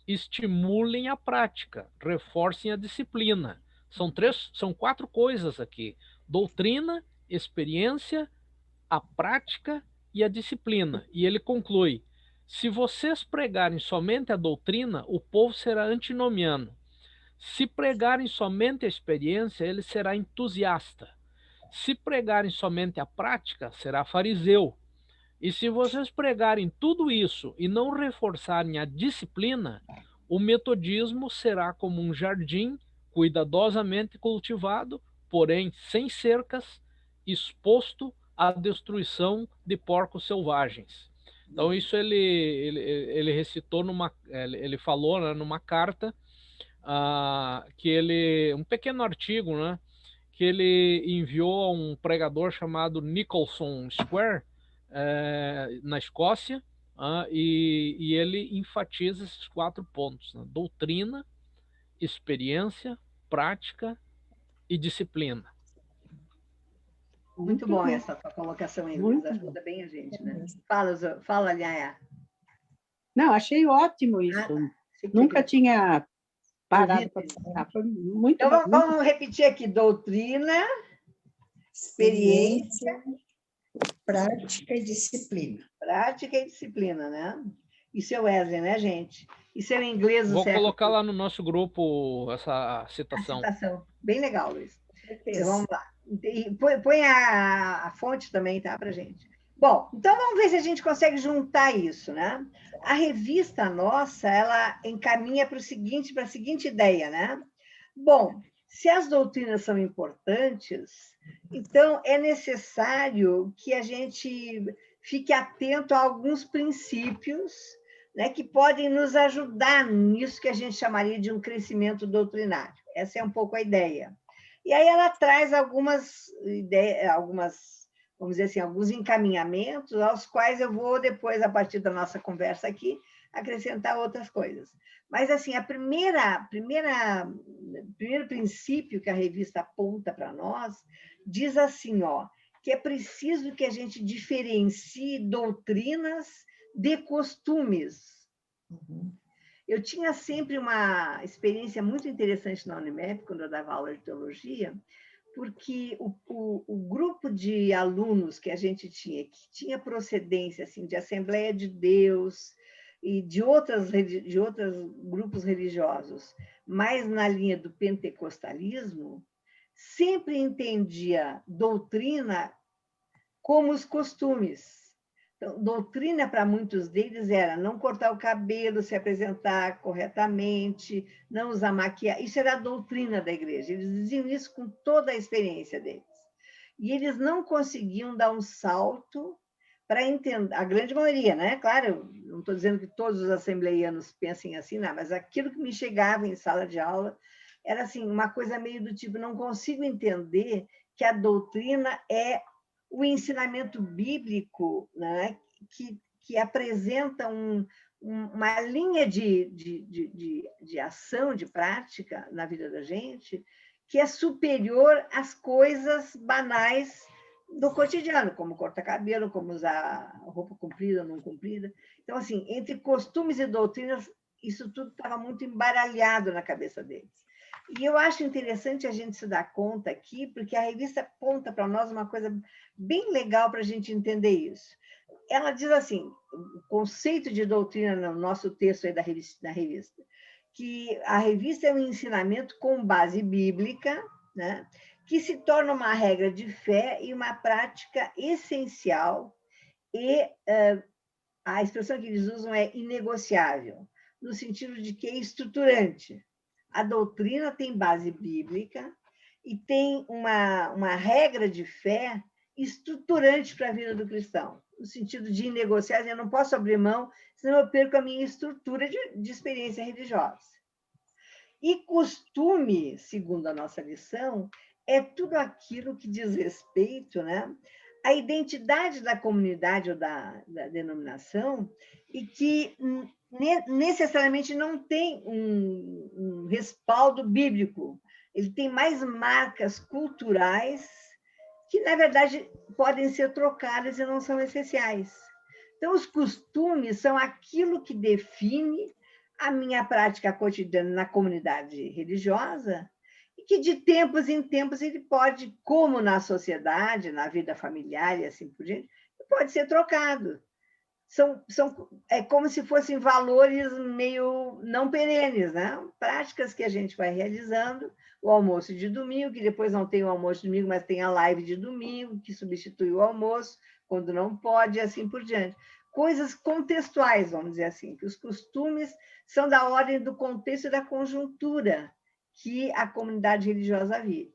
B: estimulem a prática, reforcem a disciplina. São 4 coisas aqui: doutrina, experiência, a prática e a disciplina. E ele conclui: se vocês pregarem somente a doutrina, o povo será antinomiano. Se pregarem somente a experiência, ele será entusiasta. Se pregarem somente a prática, será fariseu. E se vocês pregarem tudo isso e não reforçarem a disciplina, o metodismo será como um jardim cuidadosamente cultivado, porém sem cercas, exposto à destruição de porcos selvagens. Então isso ele recitou ele falou, né, numa carta um pequeno artigo, né, que ele enviou a um pregador chamado Nicholson Square, na Escócia, e ele enfatiza esses 4 pontos, né? Doutrina, experiência, prática e disciplina.
A: Muito bom essa tua colocação aí, Luiz, ajuda bem a gente, né? Fala, Liaya.
E: Não, achei ótimo isso. Nunca tinha parado para pensar. Foi muito
A: então, vamos repetir aqui: doutrina, experiência,
F: prática e disciplina.
A: Prática e disciplina, né? Isso é Wesley, né, gente? Isso é o inglês do
B: Vou
A: século.
B: Colocar lá no nosso grupo essa citação.
A: Bem legal, Luiz. Então, vamos lá. E põe a fonte também, tá, pra gente. Bom, então vamos ver se a gente consegue juntar isso, né? A revista nossa, ela encaminha para a seguinte ideia, né? Bom, Se as doutrinas são importantes, então é necessário que a gente fique atento a alguns princípios, né, que podem nos ajudar nisso que a gente chamaria de um crescimento doutrinário. Essa é um pouco a ideia. E aí ela traz algumas ideias, vamos dizer assim, alguns encaminhamentos, aos quais eu vou depois, a partir da nossa conversa aqui, acrescentar outras coisas. Mas, assim, o primeiro princípio que a revista aponta para nós diz assim, ó, que é preciso que a gente diferencie doutrinas de costumes. Eu tinha sempre uma experiência muito interessante na Unimep, quando eu dava aula de teologia, porque o grupo de alunos que a gente tinha, que tinha procedência assim, de Assembleia de Deus e de outros grupos religiosos, mais na linha do pentecostalismo, sempre entendia doutrina como os costumes. Então, doutrina para muitos deles era não cortar o cabelo, se apresentar corretamente, não usar maquiagem. Isso era a doutrina da igreja. Eles diziam isso com toda a experiência deles. E eles não conseguiam dar um salto para entender, a grande maioria, né? Claro, não estou dizendo que todos os assembleianos pensem assim, não, mas aquilo que me chegava em sala de aula era assim, uma coisa meio do tipo, não consigo entender que a doutrina é o ensinamento bíblico, né, que apresenta uma linha de ação, de prática na vida da gente, que é superior às coisas banais do cotidiano, como cortar cabelo, como usar roupa comprida ou não comprida. Então, assim, entre costumes e doutrinas, isso tudo estava muito embaralhado na cabeça deles. E eu acho interessante a gente se dar conta aqui, porque a revista aponta para nós uma coisa bem legal para a gente entender isso. Ela diz assim, o conceito de doutrina no nosso texto aí da revista, que a revista é um ensinamento com base bíblica, né, que se torna uma regra de fé e uma prática essencial, e a expressão que eles usam é inegociável, no sentido de que é estruturante. A doutrina tem base bíblica e tem uma regra de fé estruturante para a vida do cristão, no sentido de negociar, eu não posso abrir mão, senão eu perco a minha estrutura de experiência religiosa. E costume, segundo a nossa lição, é tudo aquilo que diz respeito, né, à identidade da comunidade ou da denominação e que necessariamente não tem um respaldo bíblico. Ele tem mais marcas culturais que, na verdade, podem ser trocadas e não são essenciais. Então, os costumes são aquilo que define a minha prática cotidiana na comunidade religiosa e que, de tempos em tempos, ele pode, como na sociedade, na vida familiar e assim por diante, pode ser trocado. É como se fossem valores meio não perenes, né? Práticas que a gente vai realizando, o almoço de domingo, que depois não tem o almoço de domingo, mas tem a live de domingo, que substitui o almoço, quando não pode, e assim por diante. Coisas contextuais, vamos dizer assim, que os costumes são da ordem do contexto e da conjuntura que a comunidade religiosa vive.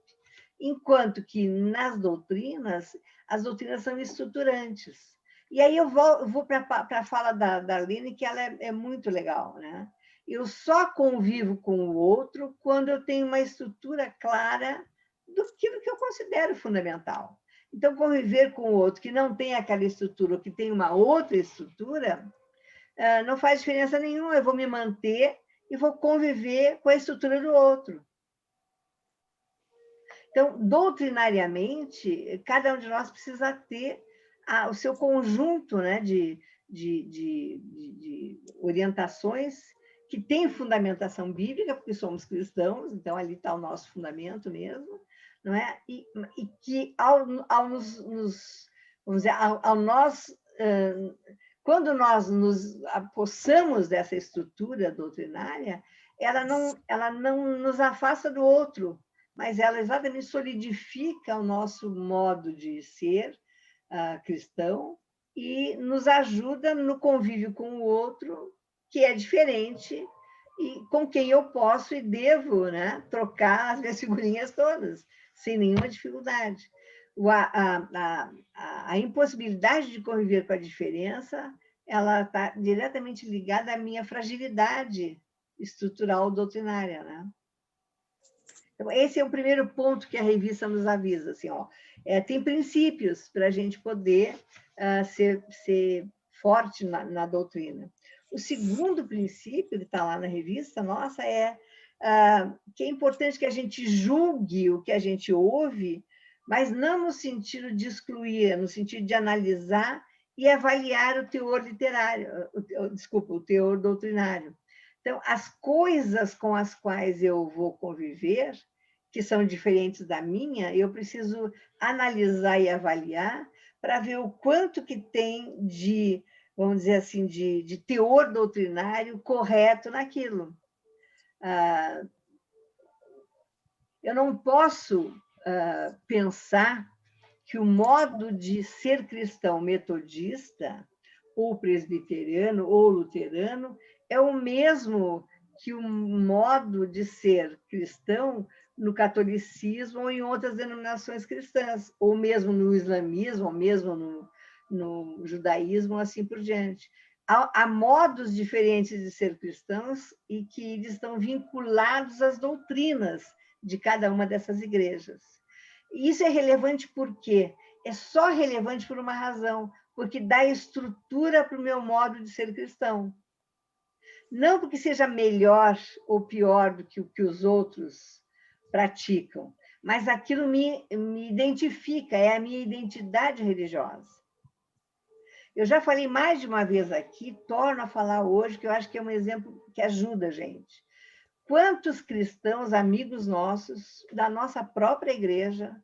A: Enquanto que nas doutrinas, as doutrinas são estruturantes. E aí eu vou para a fala da Aline, que ela é muito legal, né? Eu só convivo com o outro quando eu tenho uma estrutura clara daquilo que eu considero fundamental. Então, conviver com o outro que não tem aquela estrutura, ou que tem uma outra estrutura, não faz diferença nenhuma. Eu vou me manter e vou conviver com a estrutura do outro. Então, doutrinariamente, cada um de nós precisa ter o seu conjunto, né, de orientações que tem fundamentação bíblica, porque somos cristãos, então ali está o nosso fundamento mesmo, não é? E que vamos dizer, quando nós nos apossamos dessa estrutura doutrinária, ela não nos afasta do outro, mas ela exatamente solidifica o nosso modo de ser cristão e nos ajuda no convívio com o outro, que é diferente, e com quem eu posso e devo, né, trocar as minhas figurinhas todas, sem nenhuma dificuldade. A impossibilidade de conviver com a diferença, ela está diretamente ligada à minha fragilidade estrutural doutrinária, né? Então, esse é o primeiro ponto que a revista nos avisa, assim, ó, tem princípios para a gente poder ser forte na doutrina. O segundo princípio, que está lá na revista nossa, é que é importante que a gente julgue o que a gente ouve, mas não no sentido de excluir, no sentido de analisar e avaliar o teor literário, o teor doutrinário. Então, as coisas com as quais eu vou conviver, que são diferentes da minha, eu preciso analisar e avaliar para ver o quanto que tem de, vamos dizer assim, de teor doutrinário correto naquilo. Eu não posso pensar que o modo de ser cristão metodista, ou presbiteriano, ou luterano, é o mesmo que o modo de ser cristão no catolicismo ou em outras denominações cristãs, ou mesmo no islamismo, ou mesmo no judaísmo, assim por diante. Há modos diferentes de ser cristãos e que eles estão vinculados às doutrinas de cada uma dessas igrejas. E isso é relevante por quê? É só relevante por uma razão, porque dá estrutura para o meu modo de ser cristão. Não porque seja melhor ou pior do que o que os outros praticam, mas aquilo me identifica, é a minha identidade religiosa. Eu já falei mais de uma vez aqui, torno a falar hoje, que eu acho que é um exemplo que ajuda a gente. Quantos cristãos, amigos nossos, da nossa própria igreja,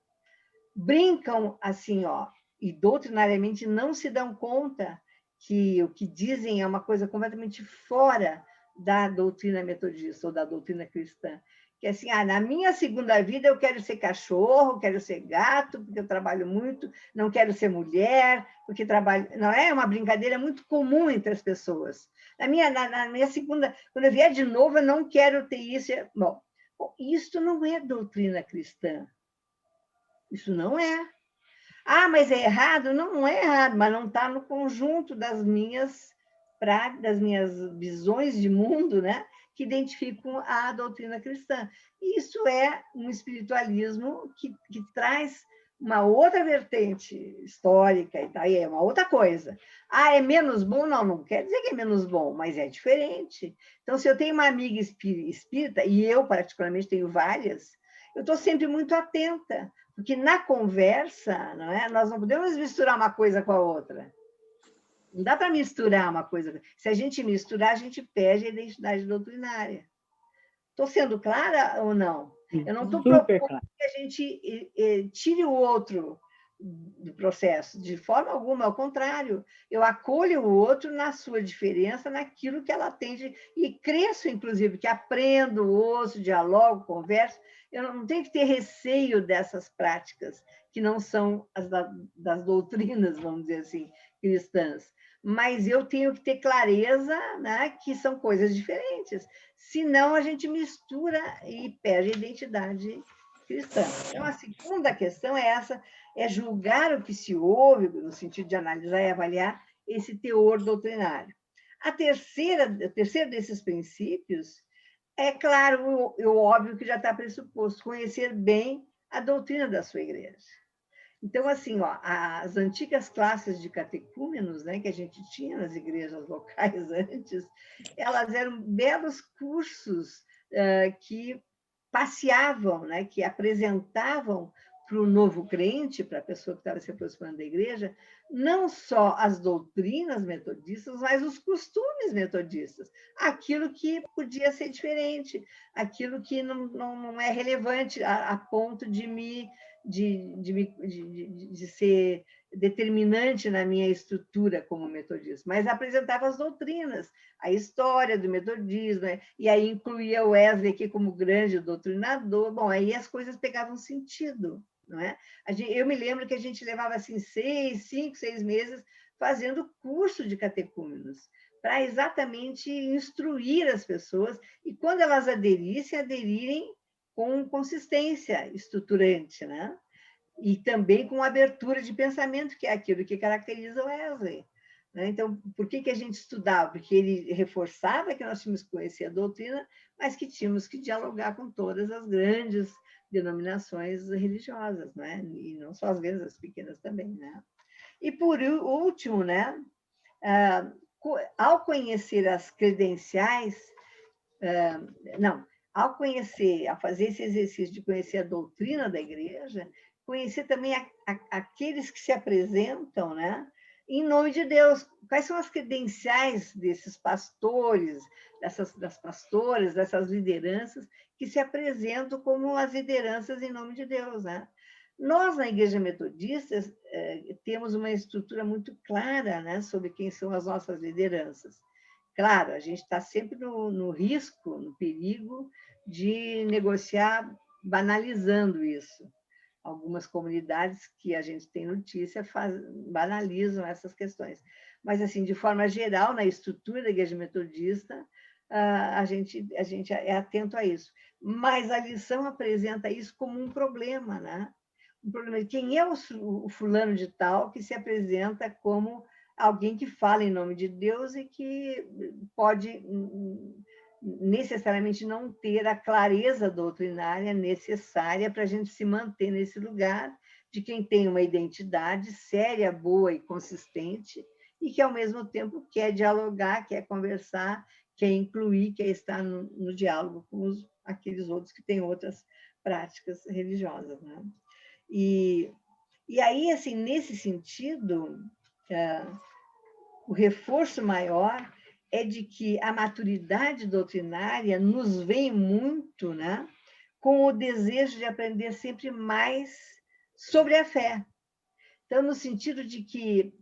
A: brincam assim, ó, e doutrinariamente não se dão conta que o que dizem é uma coisa completamente fora da doutrina metodista ou da doutrina cristã. Que é assim, na minha segunda vida eu quero ser cachorro, quero ser gato, porque eu trabalho muito, não quero ser mulher, porque trabalho... Não é uma brincadeira muito comum entre as pessoas. Na minha segunda, quando eu vier de novo, eu não quero ter isso. Bom, isso não é doutrina cristã. Isso não é. Mas é errado? Não, não é errado, mas não está no conjunto das minhas visões de mundo, né, que identificam a doutrina cristã. Isso é um espiritualismo que traz uma outra vertente histórica, e aí é uma outra coisa. É menos bom? Não, não quer dizer que é menos bom, mas é diferente. Então, se eu tenho uma amiga espírita, e eu particularmente tenho várias, eu estou sempre muito atenta, porque na conversa, não é? Nós não podemos misturar uma coisa com a outra. Não dá para misturar uma coisa. Se a gente misturar, a gente perde a identidade doutrinária. Estou sendo clara ou não? Eu não estou propondo que a gente tire o outro do processo, de forma alguma, ao contrário. Eu acolho o outro na sua diferença, naquilo que ela tem, e cresço, inclusive, que aprendo, ouço, dialogo, converso. Eu não tenho que ter receio dessas práticas, que não são as das doutrinas, vamos dizer assim, cristãs. Mas eu tenho que ter clareza, né, que são coisas diferentes. Senão, a gente mistura e perde a identidade cristã. Então, a segunda questão é essa, é julgar o que se ouve, no sentido de analisar e avaliar esse teor doutrinário. O terceiro desses princípios é, claro, o óbvio que já está pressuposto, conhecer bem a doutrina da sua igreja. Então, assim, ó, as antigas classes de catecúmenos, né, que a gente tinha nas igrejas locais antes, elas eram belos cursos que passeavam, né, que apresentavam para o novo crente, para a pessoa que estava se aproximando da igreja, não só as doutrinas metodistas, mas os costumes metodistas, aquilo que podia ser diferente, aquilo que não é relevante a ponto de ser determinante na minha estrutura como metodista, mas apresentava as doutrinas, a história do metodismo, né? E aí incluía o Wesley aqui como grande doutrinador. Bom, aí as coisas pegavam sentido, não é? Eu me lembro que a gente levava assim 5, 6 meses fazendo curso de catecúmenos, para exatamente instruir as pessoas, e quando elas aderirem com consistência estruturante, né? E também com abertura de pensamento, que é aquilo que caracteriza o Wesley. Né? Então, por que a gente estudava? Porque ele reforçava que nós tínhamos que conhecer a doutrina, mas que tínhamos que dialogar com todas as grandes denominações religiosas, né? E não só as grandes, as pequenas também. Né? E, por último, né? Ao conhecer as credenciais, ao fazer esse exercício de conhecer a doutrina da igreja, conhecer também aqueles que se apresentam, né, em nome de Deus. Quais são as credenciais desses pastores, das pastoras, dessas lideranças que se apresentam como as lideranças em nome de Deus, né? Nós, na Igreja Metodista, temos uma estrutura muito clara, né, sobre quem são as nossas lideranças. Claro, a gente está sempre no risco, no perigo de negociar banalizando isso. Algumas comunidades que a gente tem notícia banalizam essas questões. Mas, assim, de forma geral, na estrutura da Igreja Metodista, a gente é atento a isso. Mas a lição apresenta isso como um problema, né? Um problema de quem é o fulano de tal que se apresenta como alguém que fala em nome de Deus e que pode necessariamente não ter a clareza doutrinária necessária para a gente se manter nesse lugar de quem tem uma identidade séria, boa e consistente e que, ao mesmo tempo, quer dialogar, quer conversar, quer incluir, quer estar no diálogo com aqueles outros que têm outras práticas religiosas. Né? E aí, assim, nesse sentido, o reforço maior é de que a maturidade doutrinária nos vem muito, né, com o desejo de aprender sempre mais sobre a fé. Então, no sentido de que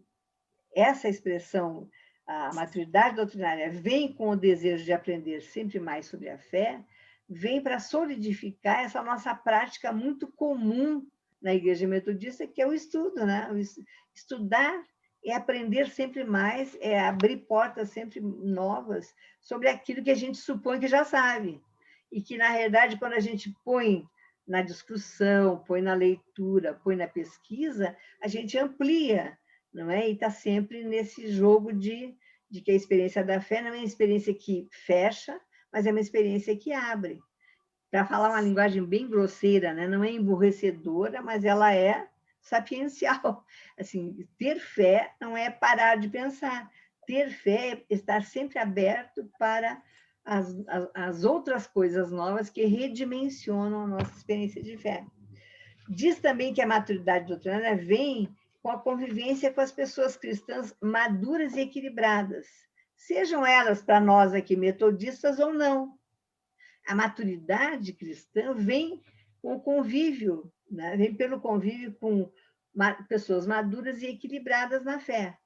A: essa expressão, a maturidade doutrinária, vem com o desejo de aprender sempre mais sobre a fé, vem para solidificar essa nossa prática muito comum na Igreja Metodista, que é o estudo, né? Estudar é aprender sempre mais, é abrir portas sempre novas sobre aquilo que a gente supõe que já sabe. E que, na realidade, quando a gente põe na discussão, põe na leitura, põe na pesquisa, a gente amplia, não é? E está sempre nesse jogo de que a experiência da fé não é uma experiência que fecha, mas é uma experiência que abre. Para falar uma linguagem bem grosseira, né? Não é emburrecedora, mas ela é sapiencial. Assim, ter fé não é parar de pensar. Ter fé é estar sempre aberto para as outras coisas novas que redimensionam a nossa experiência de fé. Diz também que a maturidade doutrinária vem com a convivência com as pessoas cristãs maduras e equilibradas, sejam elas, para nós aqui, metodistas ou não. A maturidade cristã vem com o convívio, né? Vem pelo convívio com pessoas maduras e equilibradas na fé,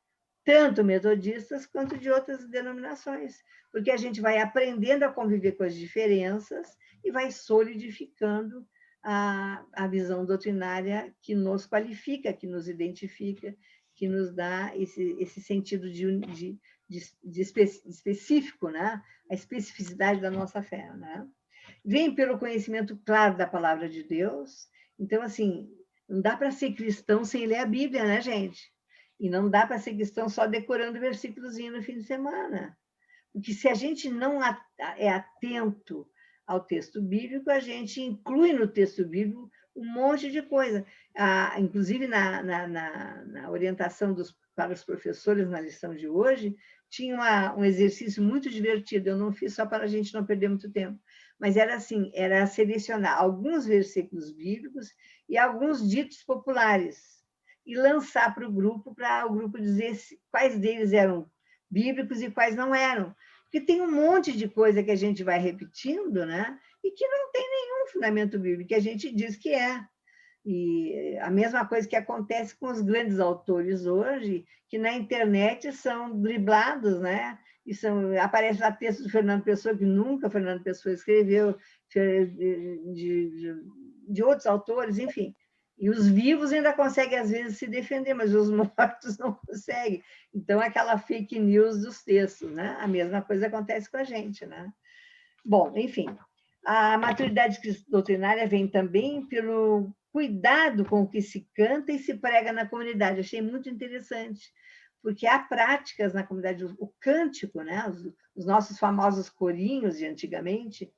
A: tanto metodistas quanto de outras denominações, porque a gente vai aprendendo a conviver com as diferenças e vai solidificando a visão doutrinária que nos qualifica, que nos identifica, que nos dá esse sentido de específico, né? A especificidade da nossa fé. Né? Vem pelo conhecimento claro da palavra de Deus. Então, assim, não dá para ser cristão sem ler a Bíblia, né, gente? E não dá para ser cristão só decorando versículozinho no fim de semana. Porque se a gente não é atento ao texto bíblico, a gente inclui no texto bíblico um monte de coisa. Inclusive, na orientação para os professores na lição de hoje, tinha um exercício muito divertido, eu não fiz só para a gente não perder muito tempo, mas era assim, era selecionar alguns versículos bíblicos e alguns ditos populares e lançar para o grupo dizer quais deles eram bíblicos e quais não eram. Porque tem um monte de coisa que a gente vai repetindo, né? E que não tem nenhum fundamento bíblico, que a gente diz que é. E a mesma coisa que acontece com os grandes autores hoje, que na internet são driblados, né? E aparece lá texto do Fernando Pessoa, que nunca Fernando Pessoa escreveu, de outros autores, enfim. E os vivos ainda conseguem, às vezes, se defender, mas os mortos não conseguem. Então, aquela fake news dos textos, né? A mesma coisa acontece com a gente, né? Bom, enfim, a maturidade doutrinária vem também pelo cuidado com o que se canta e se prega na comunidade. Achei muito interessante, porque há práticas na comunidade, o cântico, né? Os nossos famosos corinhos de antigamente,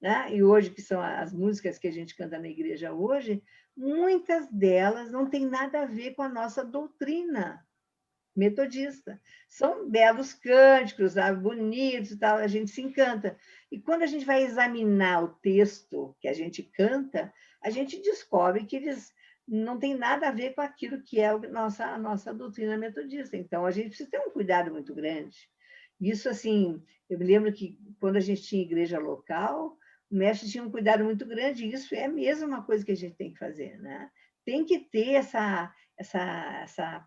A: né? E hoje, que são as músicas que a gente canta na igreja hoje, muitas delas não têm nada a ver com a nossa doutrina metodista. São belos cânticos, bonitos e tal, a gente se encanta. E quando a gente vai examinar o texto que a gente canta, a gente descobre que eles não têm nada a ver com aquilo que é a nossa doutrina metodista. Então, a gente precisa ter um cuidado muito grande. Isso, assim, eu me lembro que quando a gente tinha igreja local, o mestre tinha um cuidado muito grande, e isso é mesmo uma coisa que a gente tem que fazer, né? Tem que ter essa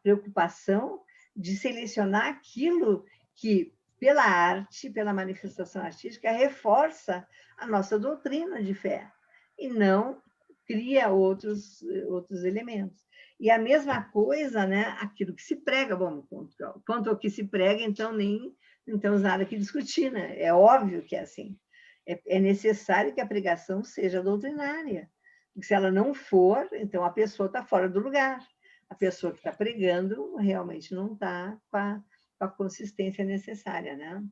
A: preocupação de selecionar aquilo que, pela arte, pela manifestação artística, reforça a nossa doutrina de fé, e não cria outros elementos. E a mesma coisa, né, aquilo que se prega, bom, quanto ao que se prega, então não temos nada que discutir, né? É óbvio que é assim. É necessário que a pregação seja doutrinária. Porque se ela não for, então a pessoa está fora do lugar. A pessoa que está pregando realmente não está com a consistência necessária, né?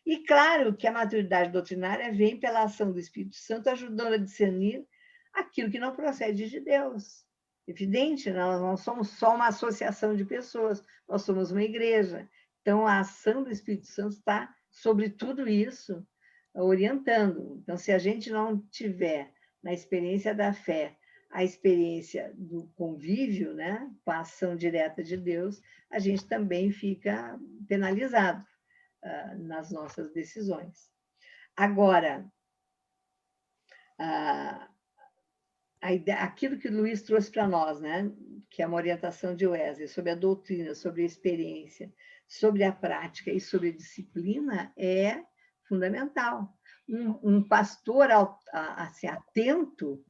A: E claro que a maturidade doutrinária vem pela ação do Espírito Santo, ajudando a discernir aquilo que não procede de Deus. Evidente, nós não somos só uma associação de pessoas, nós somos uma igreja. Então, a ação do Espírito Santo está sobre tudo isso, orientando. Então, se a gente não tiver na experiência da fé a experiência do convívio, né, com a ação direta de Deus, a gente também fica penalizado nas nossas decisões. Agora, aquilo que o Luiz trouxe para nós, né, que é uma orientação de Wesley sobre a doutrina, sobre a experiência, sobre a prática e sobre a disciplina, é fundamental. Um pastor assim, atento,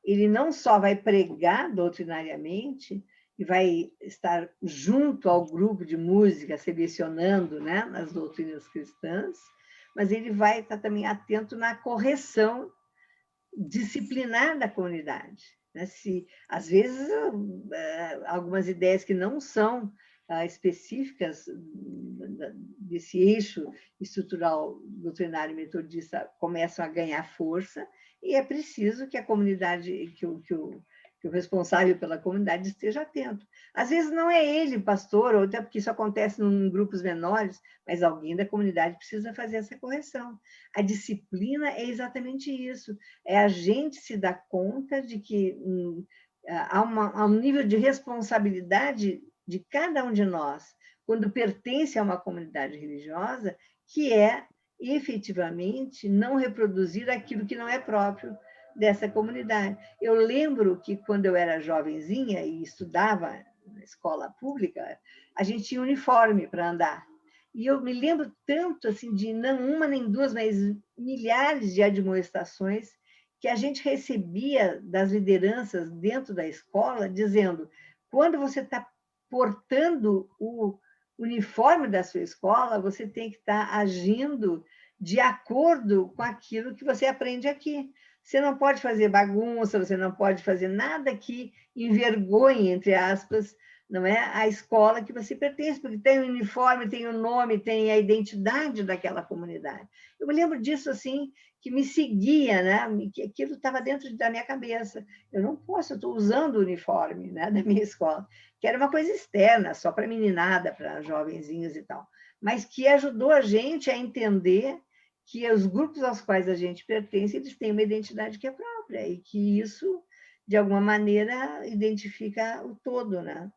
A: ele não só vai pregar doutrinariamente e vai estar junto ao grupo de música, selecionando, né, as doutrinas cristãs, mas ele vai estar também atento na correção disciplinar da comunidade. Né? Se, às vezes, algumas ideias que não são específicas desse eixo estrutural doutrinário metodista começam a ganhar força, e é preciso que a comunidade, que o responsável pela comunidade esteja atento. Às vezes não é ele, pastor, ou até porque isso acontece em grupos menores, mas alguém da comunidade precisa fazer essa correção. A disciplina é exatamente isso, é a gente se dar conta de que há um nível de responsabilidade de cada um de nós, quando pertence a uma comunidade religiosa, que é efetivamente não reproduzir aquilo que não é próprio dessa comunidade. Eu lembro que quando eu era jovenzinha e estudava na escola pública, a gente tinha uniforme para andar. E eu me lembro tanto assim de não uma nem duas, mas milhares de admoestações que a gente recebia das lideranças dentro da escola, dizendo: quando você está portando o uniforme da sua escola, você tem que estar agindo de acordo com aquilo que você aprende aqui. Você não pode fazer bagunça, você não pode fazer nada que envergonhe, entre aspas, não é, a escola que você pertence, porque tem o uniforme, tem o nome, tem a identidade daquela comunidade. Eu me lembro disso, assim, que me seguia, né? Que aquilo estava dentro da minha cabeça. Eu não posso, eu estou usando o uniforme, né, da minha escola, que era uma coisa externa, só para meninada, para jovenzinhos e tal, mas que ajudou a gente a entender que os grupos aos quais a gente pertence, eles têm uma identidade que é própria, e que isso, de alguma maneira, identifica o todo, né?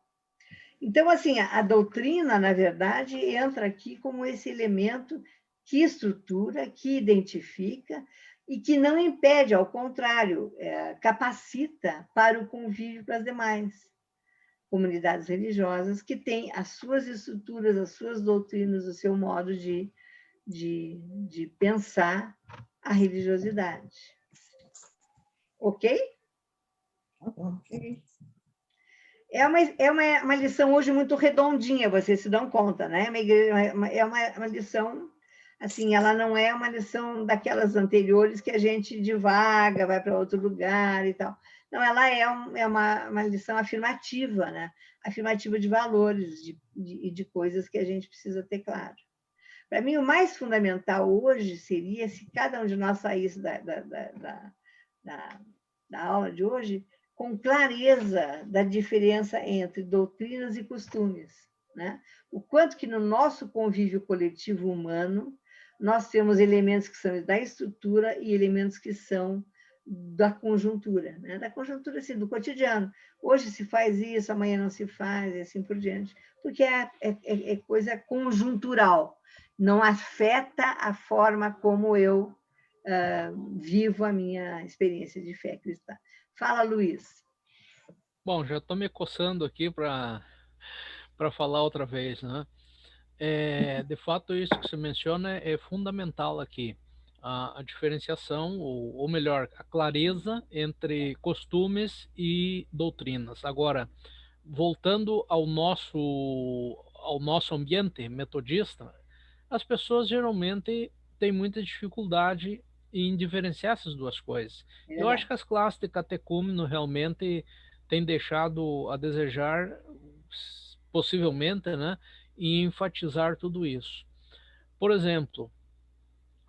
A: Então, assim, a doutrina, na verdade, entra aqui como esse elemento que estrutura, que identifica e que não impede, ao contrário, capacita para o convívio para as demais comunidades religiosas que têm as suas estruturas, as suas doutrinas, o seu modo de pensar a religiosidade. Ok?
F: Ok.
A: É uma lição hoje muito redondinha, vocês se dão conta, né? É uma lição, assim, ela não é uma lição daquelas anteriores que a gente divaga, vai para outro lugar e tal. Não, ela é uma lição afirmativa, né? Afirmativa de valores e de coisas que a gente precisa ter claro. Para mim, o mais fundamental hoje seria se cada um de nós saísse da aula de hoje com clareza da diferença entre doutrinas e costumes, né? O quanto que no nosso convívio coletivo humano nós temos elementos que são da estrutura e elementos que são da conjuntura, né? Da conjuntura assim, do cotidiano. Hoje se faz isso, amanhã não se faz, e assim por diante, porque é coisa conjuntural, não afeta a forma como eu vivo a minha experiência de fé cristã. Fala, Luiz.
B: Bom, já estou me coçando aqui para falar outra vez, né? De fato, isso que você menciona é fundamental aqui. A diferenciação, ou melhor, a clareza entre costumes e doutrinas. Agora, voltando ao nosso ambiente metodista, as pessoas geralmente têm muita dificuldade em diferenciar essas duas coisas. Eu acho que as classes de catecúmeno realmente têm deixado a desejar, possivelmente, né, em enfatizar tudo isso. Por exemplo,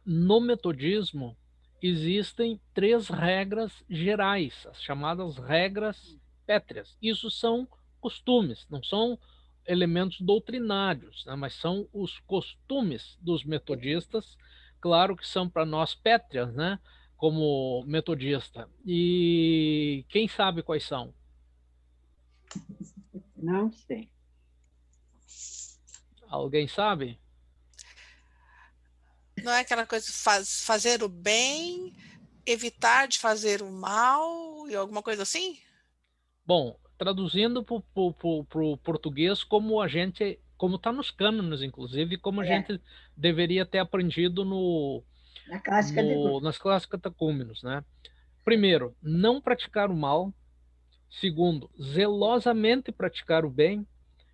B: no metodismo existem 3 regras gerais, as chamadas regras pétreas. Isso são costumes, não são elementos doutrinários, né, mas são os costumes dos metodistas, claro que são para nós pétreas, né, como metodista. E quem sabe quais são?
E: Não sei.
B: Alguém sabe?
D: Não é aquela coisa de fazer o bem, evitar de fazer o mal e alguma coisa assim?
B: Bom, traduzindo para o português como está nos cânones, inclusive, como a gente deveria ter aprendido nas classes catecúmenos, né? Primeiro, não praticar o mal. Segundo, zelosamente praticar o bem.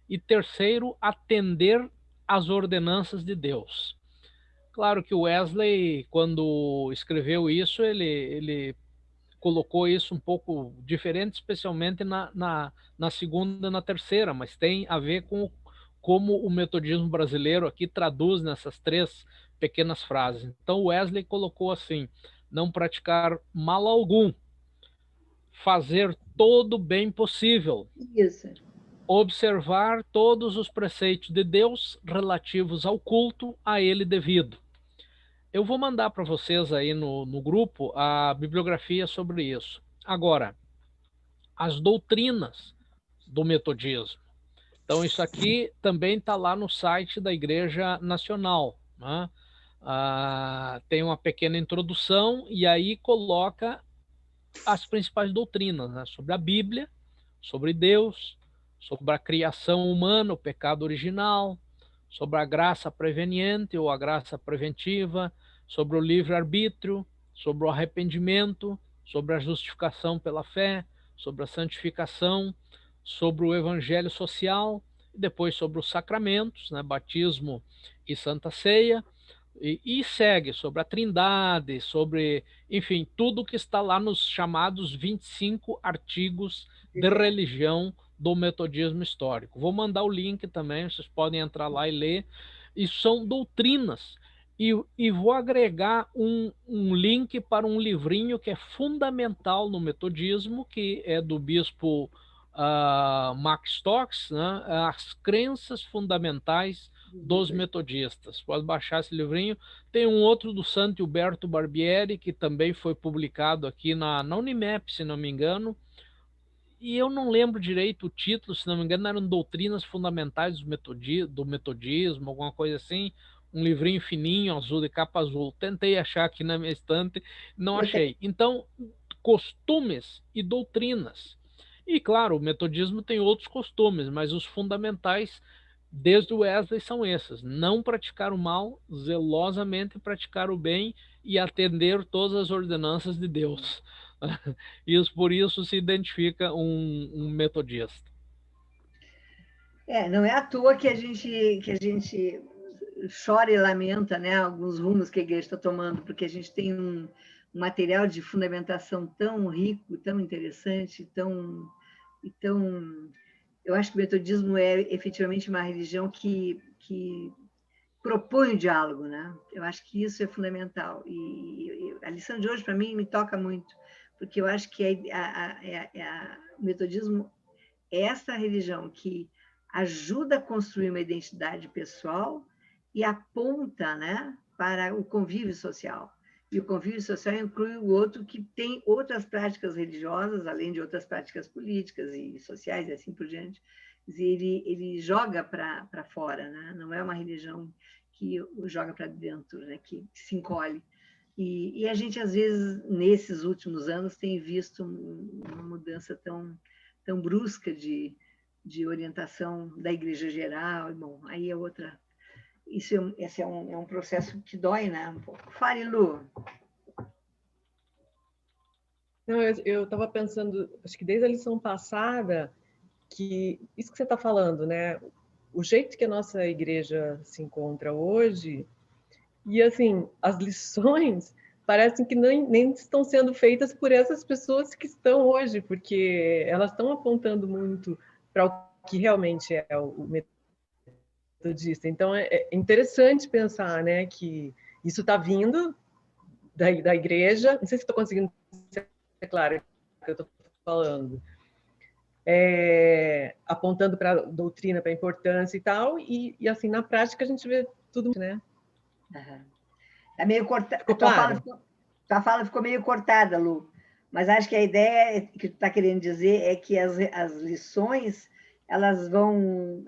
B: E terceiro, atender às ordenanças de Deus. Claro que o Wesley, quando escreveu isso, ele colocou isso um pouco diferente, especialmente na segunda e na terceira, mas tem a ver com como o metodismo brasileiro aqui traduz nessas 3 pequenas frases. Então, Wesley colocou assim: não praticar mal algum, fazer todo o bem possível.
A: Isso.
B: Observar todos os preceitos de Deus relativos ao culto a ele devido. Eu vou mandar para vocês aí no grupo a bibliografia sobre isso. Agora, as doutrinas do metodismo. Então, isso aqui também está lá no site da Igreja Nacional, né? Tem uma pequena introdução e aí coloca as principais doutrinas, né? Sobre a Bíblia, sobre Deus, sobre a criação humana, o pecado original, sobre a graça preveniente ou a graça preventiva, sobre o livre-arbítrio, sobre o arrependimento, sobre a justificação pela fé, sobre a santificação, sobre o evangelho social, e depois sobre os sacramentos, né, batismo e santa ceia, e segue sobre a Trindade, sobre, enfim, tudo que está lá nos chamados 25 artigos de religião do metodismo histórico. Vou mandar o link também, vocês podem entrar lá e ler. E são doutrinas. E vou agregar um link para um livrinho que é fundamental no metodismo, que é do bispo Max Stocks, né? As crenças fundamentais dos metodistas. Pode baixar esse livrinho. Tem um outro do Santo Huberto Barbieri, que também foi publicado aqui na Unimep, se não me engano. E eu não lembro direito o título, se não me engano, eram Doutrinas Fundamentais do Metodismo, alguma coisa assim. Um livrinho fininho, azul, de capa azul. Tentei achar aqui na minha estante, não achei. Então, costumes e doutrinas. E, claro, o metodismo tem outros costumes, mas os fundamentais, desde o Wesley, são esses: não praticar o mal, zelosamente praticar o bem e atender todas as ordenanças de Deus. Isso, por isso se identifica um metodista.
A: Não é à toa que a gente chora e lamenta, né, alguns rumos que a igreja está tomando, porque a gente tem um material de fundamentação tão rico, tão interessante, eu acho que o metodismo é efetivamente uma religião que propõe o diálogo, né? Eu acho que isso é fundamental. E a lição de hoje, para mim, me toca muito, porque eu acho que o metodismo é essa religião que ajuda a construir uma identidade pessoal e aponta, né, para o convívio social. E o convívio social inclui o outro que tem outras práticas religiosas, além de outras práticas políticas e sociais e assim por diante. Ele joga para fora, né? Não é uma religião que o joga para dentro, né? Que se encolhe. E a gente, às vezes, nesses últimos anos, tem visto uma mudança tão brusca de orientação da igreja geral. Bom, aí é outra. Esse é um processo que dói, né? Um pouco. Fale, Lu.
G: Não, eu estava pensando, acho que desde a lição passada, que isso que você está falando, né? O jeito que a nossa igreja se encontra hoje, e assim, as lições parecem que nem estão sendo feitas por essas pessoas que estão hoje, porque elas estão apontando muito para o que realmente é o metodista. Então, é interessante pensar, né, que isso está vindo da igreja. Não sei se estou conseguindo ser claro o que eu estou falando. Apontando para a doutrina, para a importância e tal, e assim, na prática a gente vê tudo, né?
A: É meio cortada.
G: Claro.
A: Tua fala ficou meio cortada, Lu. Mas acho que a ideia que tu está querendo dizer é que as lições elas vão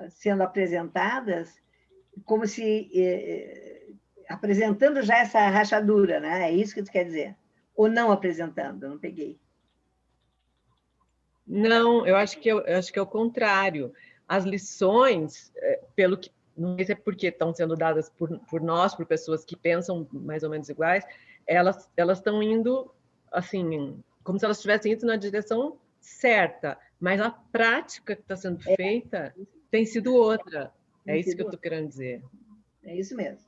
A: sendo apresentadas como se apresentando já essa rachadura, né? É isso que tu quer dizer? Ou não apresentando? Eu não peguei.
G: Não, eu acho que é o contrário. As lições, pelo que não sei se é porque estão sendo dadas por nós, por pessoas que pensam mais ou menos iguais, elas estão indo assim, como se elas estivessem indo na direção certa, mas a prática que está sendo feita tem sido outra. É isso que eu estou querendo dizer.
A: É isso mesmo.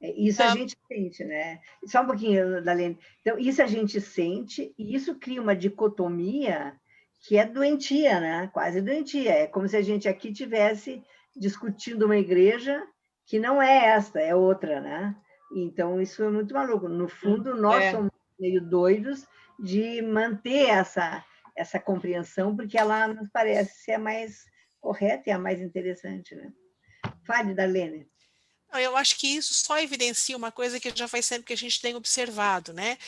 A: Isso a gente sente, né? Só um pouquinho, Dalene. Então, isso a gente sente, e isso cria uma dicotomia que é doentia, né? Quase doentia. É como se a gente aqui tivesse discutindo uma igreja que não é esta, é outra, né? Então, isso é muito maluco. No fundo, nós somos meio doidos de manter essa compreensão, porque ela nos parece ser a mais correta e a mais interessante, né? Fale, Dalene.
D: Eu acho que isso só evidencia uma coisa que já faz tempo que a gente tem observado, né?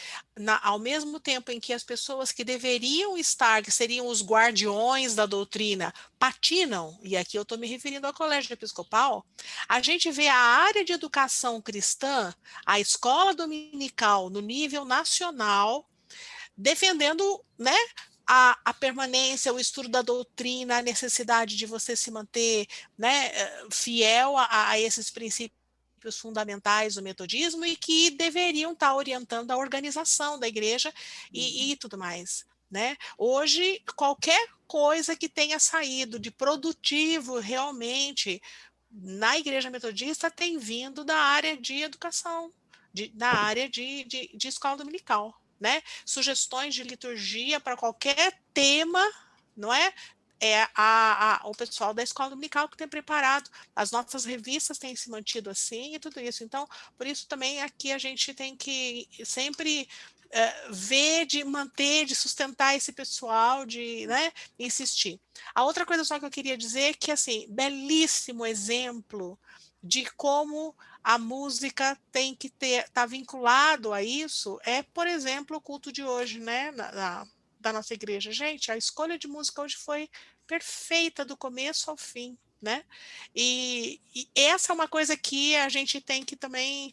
D: Ao mesmo tempo em que as pessoas que deveriam estar, que seriam os guardiões da doutrina, patinam, e aqui eu estou me referindo ao colégio episcopal, a gente vê a área de educação cristã, a escola dominical no nível nacional, defendendo, né? A permanência, o estudo da doutrina, a necessidade de você se manter, né, fiel a esses princípios fundamentais do metodismo e que deveriam estar orientando a organização da igreja e tudo mais, né? Hoje, qualquer coisa que tenha saído de produtivo realmente na igreja metodista tem vindo da área de educação, da área de escola dominical. Né? Sugestões de liturgia para qualquer tema, não é? O pessoal da escola dominical que tem preparado, as nossas revistas têm se mantido assim e tudo isso. Então, por isso também aqui a gente tem que sempre ver, de manter, de sustentar esse pessoal, de, né, insistir. A outra coisa só que eu queria dizer é que, assim, belíssimo exemplo de como a música tem que estar vinculado a isso é, por exemplo, o culto de hoje, né, da nossa igreja. Gente, a escolha de música hoje foi perfeita do começo ao fim, né? E essa é uma coisa que a gente tem que também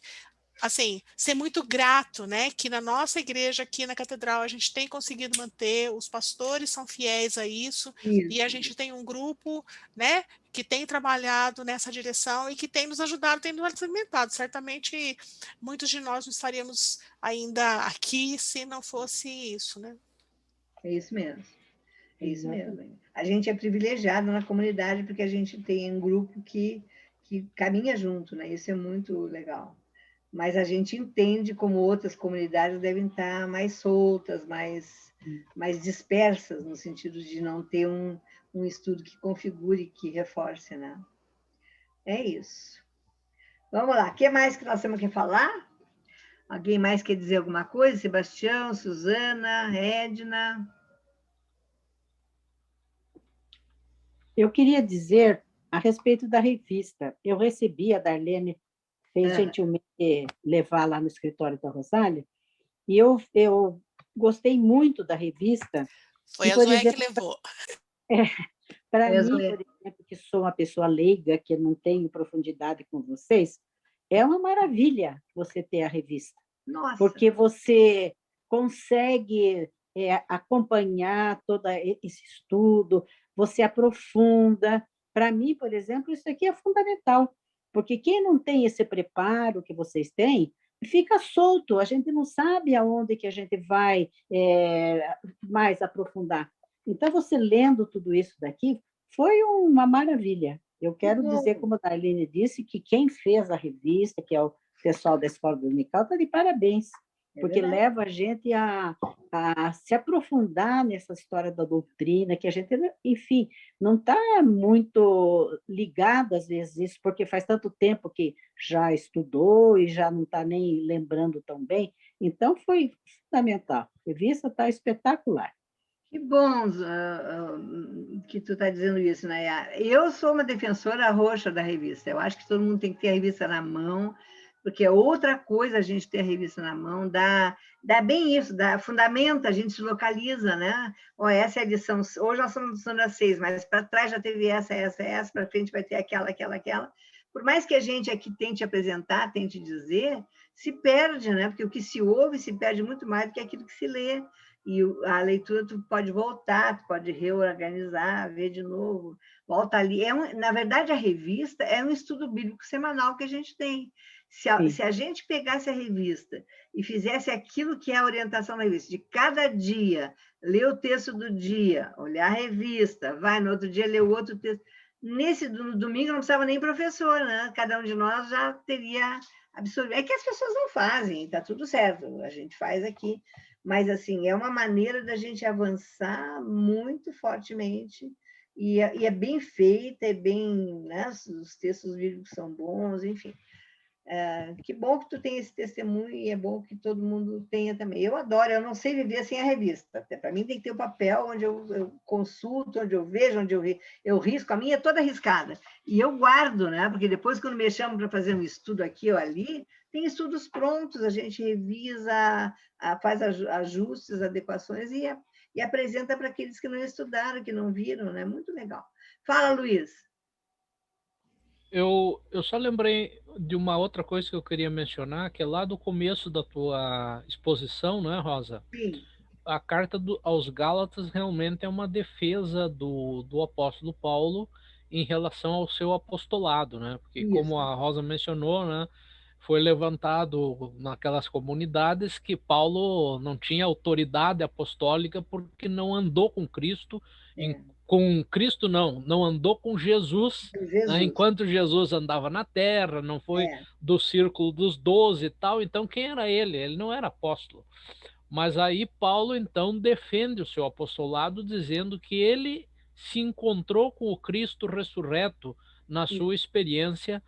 D: assim, ser muito grato, né, que na nossa igreja aqui na catedral a gente tem conseguido manter, os pastores são fiéis a isso, e a
A: Isso.
D: gente tem um grupo, né, que tem trabalhado nessa direção e que tem nos ajudado, tem nos alimentado. Certamente muitos de nós não estaríamos ainda aqui se não fosse isso, né?
A: É isso mesmo. É isso
E: Exatamente.
A: mesmo. A gente é privilegiado na comunidade porque a gente tem um grupo que caminha junto, né? Isso é muito legal. Mas a gente entende como outras comunidades devem estar mais soltas, mais dispersas, no sentido de não ter um estudo que configure, que reforce, né? É isso. Vamos lá. O que mais que nós temos que falar? Alguém mais quer dizer alguma coisa? Sebastião, Suzana, Edna?
E: Eu queria dizer a respeito da revista. Eu recebi, a Darlene fez gentilmente levar lá no escritório da Rosália, e eu gostei muito da revista.
D: Foi
E: e,
D: a
E: por
D: Zoé que
E: exemplo,
D: levou.
E: para
A: É,
E: mim,
A: Zoé.
E: por exemplo, que sou uma pessoa leiga, que não tenho profundidade com vocês, é uma maravilha você ter a revista,
A: Nossa,
E: porque você consegue acompanhar todo esse estudo, você aprofunda. Para mim, por exemplo, isso aqui é fundamental, porque quem não tem esse preparo que vocês têm, fica solto, a gente não sabe aonde que a gente vai mais aprofundar. Então, você lendo tudo isso daqui, foi uma maravilha. Eu
A: que
E: quero dizer,
A: bom.
E: como a Darlene disse, que quem fez a revista, que é o pessoal da Escola Dominical, está de parabéns,
A: É
E: porque
A: verdade.
E: leva a gente a se aprofundar nessa história da doutrina, que a gente, enfim, não está muito ligado, às vezes, isso, porque faz tanto tempo que já estudou e já não está nem lembrando tão bem. Então, foi fundamental. A revista está espetacular.
A: Que bom que tu está dizendo isso, Nayara. Eu sou uma defensora roxa da revista. Eu acho que todo mundo tem que ter a revista na mão, porque é outra coisa a gente ter a revista na mão, dá bem isso, fundamenta, a gente se localiza, né? Ó, essa é a edição, hoje nós estamos na edição da 6, mas para trás já teve essa, para frente vai ter aquela. Por mais que a gente aqui tente apresentar, tente dizer, se perde, né? Porque o que se ouve se perde muito mais do que aquilo que se lê. E a leitura tu pode voltar, tu pode reorganizar, ver de novo, volta ali. Na verdade, a revista é um estudo bíblico semanal que a gente tem. Se a gente pegasse a revista e fizesse aquilo que é a orientação da revista, de cada dia, ler o texto do dia, olhar a revista, vai no outro dia ler o outro texto. No domingo não precisava nem professor, né? Cada um de nós já teria absorvido. É que as pessoas não fazem, está tudo certo, a gente faz aqui. Mas, assim, é uma maneira da gente avançar muito fortemente, e é bem feita, é bem, né? Os textos bíblicos são bons, enfim. Que bom que tu tem esse testemunho e é bom que todo mundo tenha também. Eu adoro, eu não sei viver sem a revista. Até para mim tem que ter o papel onde eu consulto, onde eu vejo, onde eu risco. A minha é toda riscada. E eu guardo, né? Porque depois, quando me chamam para fazer um estudo aqui ou ali, tem estudos prontos, a gente revisa, faz ajustes, adequações e apresenta para aqueles que não estudaram, que não viram, né? Muito legal. Fala, Luiz.
B: Eu só lembrei de uma outra coisa que eu queria mencionar, que é lá do começo da tua exposição, não é, Rosa?
A: Sim.
B: A carta aos Gálatas realmente é uma defesa do apóstolo Paulo em relação ao seu apostolado, né? Porque, como
A: Isso.
B: a Rosa mencionou, né, foi levantado naquelas comunidades que Paulo não tinha autoridade apostólica porque não andou com Cristo, com Cristo não andou com Jesus, né, enquanto Jesus andava na terra, não foi do círculo dos 12 e tal, então quem era ele? Ele não era apóstolo. Mas aí Paulo, então, defende o seu apostolado, dizendo que ele se encontrou com o Cristo ressurreto na sua experiência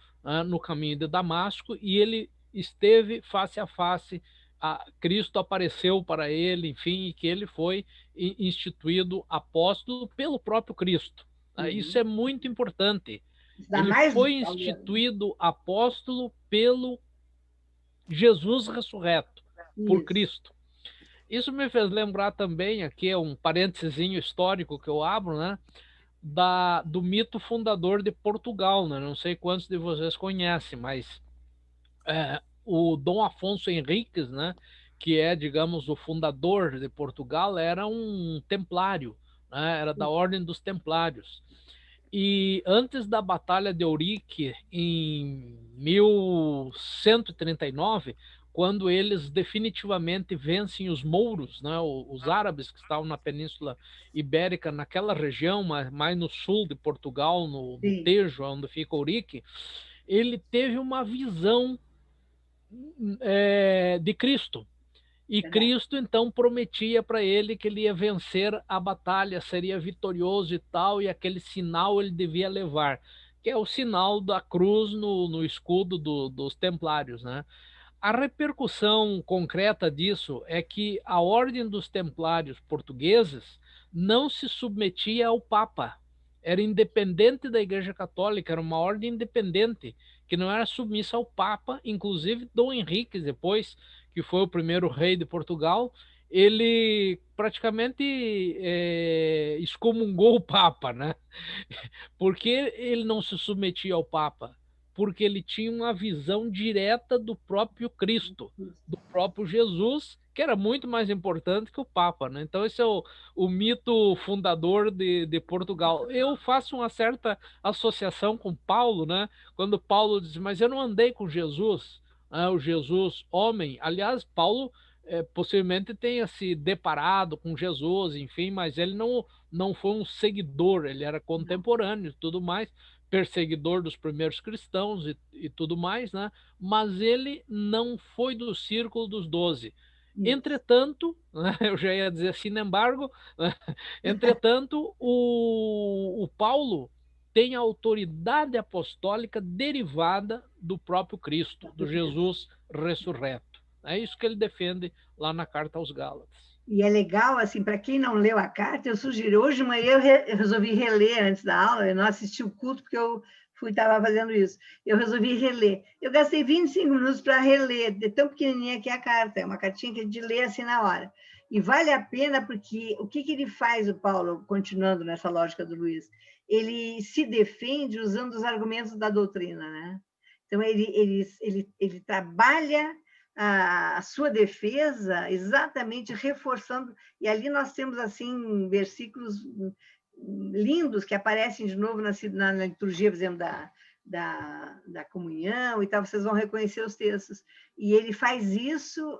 B: no caminho de Damasco, e ele esteve face a face, Cristo apareceu para ele, enfim, e que ele foi instituído apóstolo pelo próprio Cristo. Isso é muito importante. Ele foi instituído apóstolo pelo Jesus ressurreto, por Cristo. Isso me fez lembrar também, aqui é um parênteses histórico que eu abro, né, do mito fundador de Portugal, né? Não sei quantos de vocês conhecem, mas o Dom Afonso Henriques, né, que é, digamos, o fundador de Portugal, era um templário, né, era da Ordem dos Templários. E antes da Batalha de Ourique, em 1139, quando eles definitivamente vencem os mouros, né, os árabes que estavam na Península Ibérica, naquela região, mais no sul de Portugal, no Tejo, onde fica Ourique, ele teve uma visão de Cristo. E Cristo, então, prometia para ele que ele ia vencer a batalha, seria vitorioso e tal, e aquele sinal ele devia levar, que é o sinal da cruz no escudo dos templários, né? A repercussão concreta disso é que a Ordem dos Templários portugueses não se submetia ao Papa, era independente da Igreja Católica, era uma ordem independente, que não era submissa ao Papa. Inclusive Dom Henrique, depois, que foi o primeiro rei de Portugal, ele praticamente excomungou o Papa, né? Porque ele não se submetia ao Papa? Porque ele tinha uma visão direta do próprio Cristo, do próprio Jesus, que era muito mais importante que o Papa, né? Então esse é o mito fundador de Portugal. Eu faço uma certa associação com Paulo, né? Quando Paulo diz, mas eu não andei com Jesus, né? O Jesus homem. Aliás, Paulo possivelmente tenha se deparado com Jesus, enfim, mas ele não foi um seguidor, ele era contemporâneo e tudo mais, perseguidor dos primeiros cristãos e tudo mais, né? Mas ele não foi do círculo dos 12. Entretanto, né, eu já ia dizer sin embargo, né, entretanto, o Paulo tem a autoridade apostólica derivada do próprio Cristo, do Jesus ressurreto. É isso que ele defende lá na carta aos Gálatas.
A: E é legal, assim, para quem não leu a carta, eu sugiro. Hoje de manhã eu resolvi reler antes da aula, eu não assisti o culto porque eu estava fazendo isso. Eu resolvi reler. Eu gastei 25 minutos para reler, de tão pequenininha que é a carta, é uma cartinha que é de ler assim na hora. E vale a pena porque o que ele faz, o Paulo, continuando nessa lógica do Luiz? Ele se defende usando os argumentos da doutrina, né? Então, ele trabalha a sua defesa exatamente reforçando, e ali nós temos assim versículos lindos que aparecem de novo na liturgia, por exemplo, da comunhão e tal, vocês vão reconhecer os textos. E ele faz isso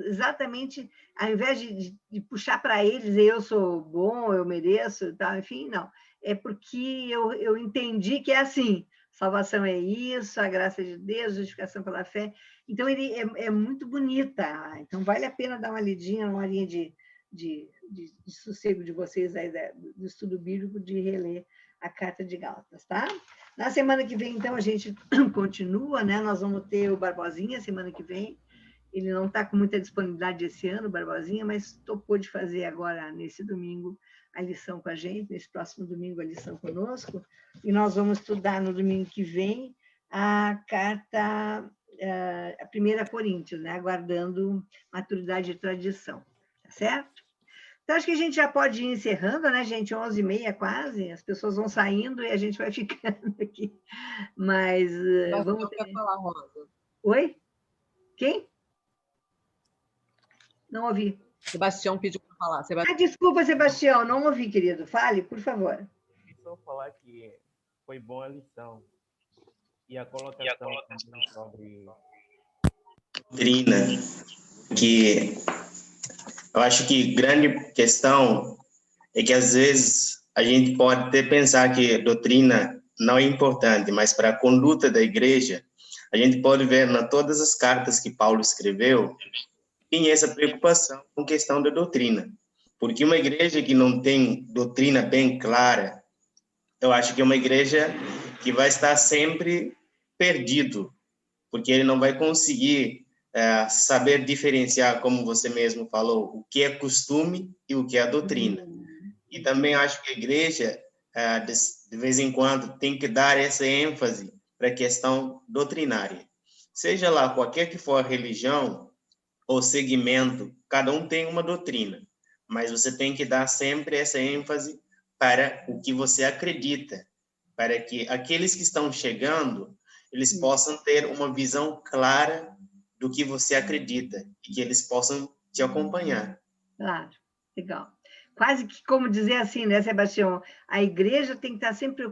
A: exatamente, ao invés de puxar para ele, dizer eu sou bom, eu mereço, tal, enfim, não. É porque eu entendi que é assim, salvação é isso, a graça de Deus, justificação pela fé. Então, ele é muito bonita. Então, vale a pena dar uma lidinha, uma horinha de sossego de vocês aí do estudo bíblico, de reler a Carta de Gálatas, tá? Na semana que vem, então, a gente continua, né? Nós vamos ter o Barbosinha semana que vem. Ele não está com muita disponibilidade esse ano, o Barbosinha, mas topou de fazer agora, nesse domingo, a lição com a gente, nesse próximo domingo, a lição conosco. E nós vamos estudar no domingo que vem a carta, a 1 Coríntios, né? Aguardando maturidade e tradição, tá certo? Então, acho que a gente já pode ir encerrando, né, gente? 11h30 quase, as pessoas vão saindo e a gente vai ficando aqui. Mas vamos ter...
G: falar, Rosa.
A: Oi? Quem? Não ouvi.
G: Sebastião pediu para falar.
A: Desculpa, Sebastião, não ouvi, querido. Fale, por favor.
H: Só falar que foi boa a lição. E a colocação sobre doutrina, que eu acho que grande questão é que às vezes a gente pode até pensar que doutrina não é importante, mas para a conduta da igreja, a gente pode ver em todas as cartas que Paulo escreveu, tem essa preocupação com questão da doutrina. Porque uma igreja que não tem doutrina bem clara, eu acho que é uma igreja que vai estar sempre perdido, porque ele não vai conseguir saber diferenciar, como você mesmo falou, o que é costume e o que é a doutrina. E também acho que a igreja, de vez em quando, tem que dar essa ênfase para a questão doutrinária. Seja lá qualquer que for a religião ou segmento, cada um tem uma doutrina, mas você tem que dar sempre essa ênfase para o que você acredita, para que aqueles que estão chegando, eles possam ter uma visão clara do que você acredita e que eles possam te acompanhar.
A: Claro, legal. Quase que como dizer assim, né, Sebastião? A igreja tem que estar sempre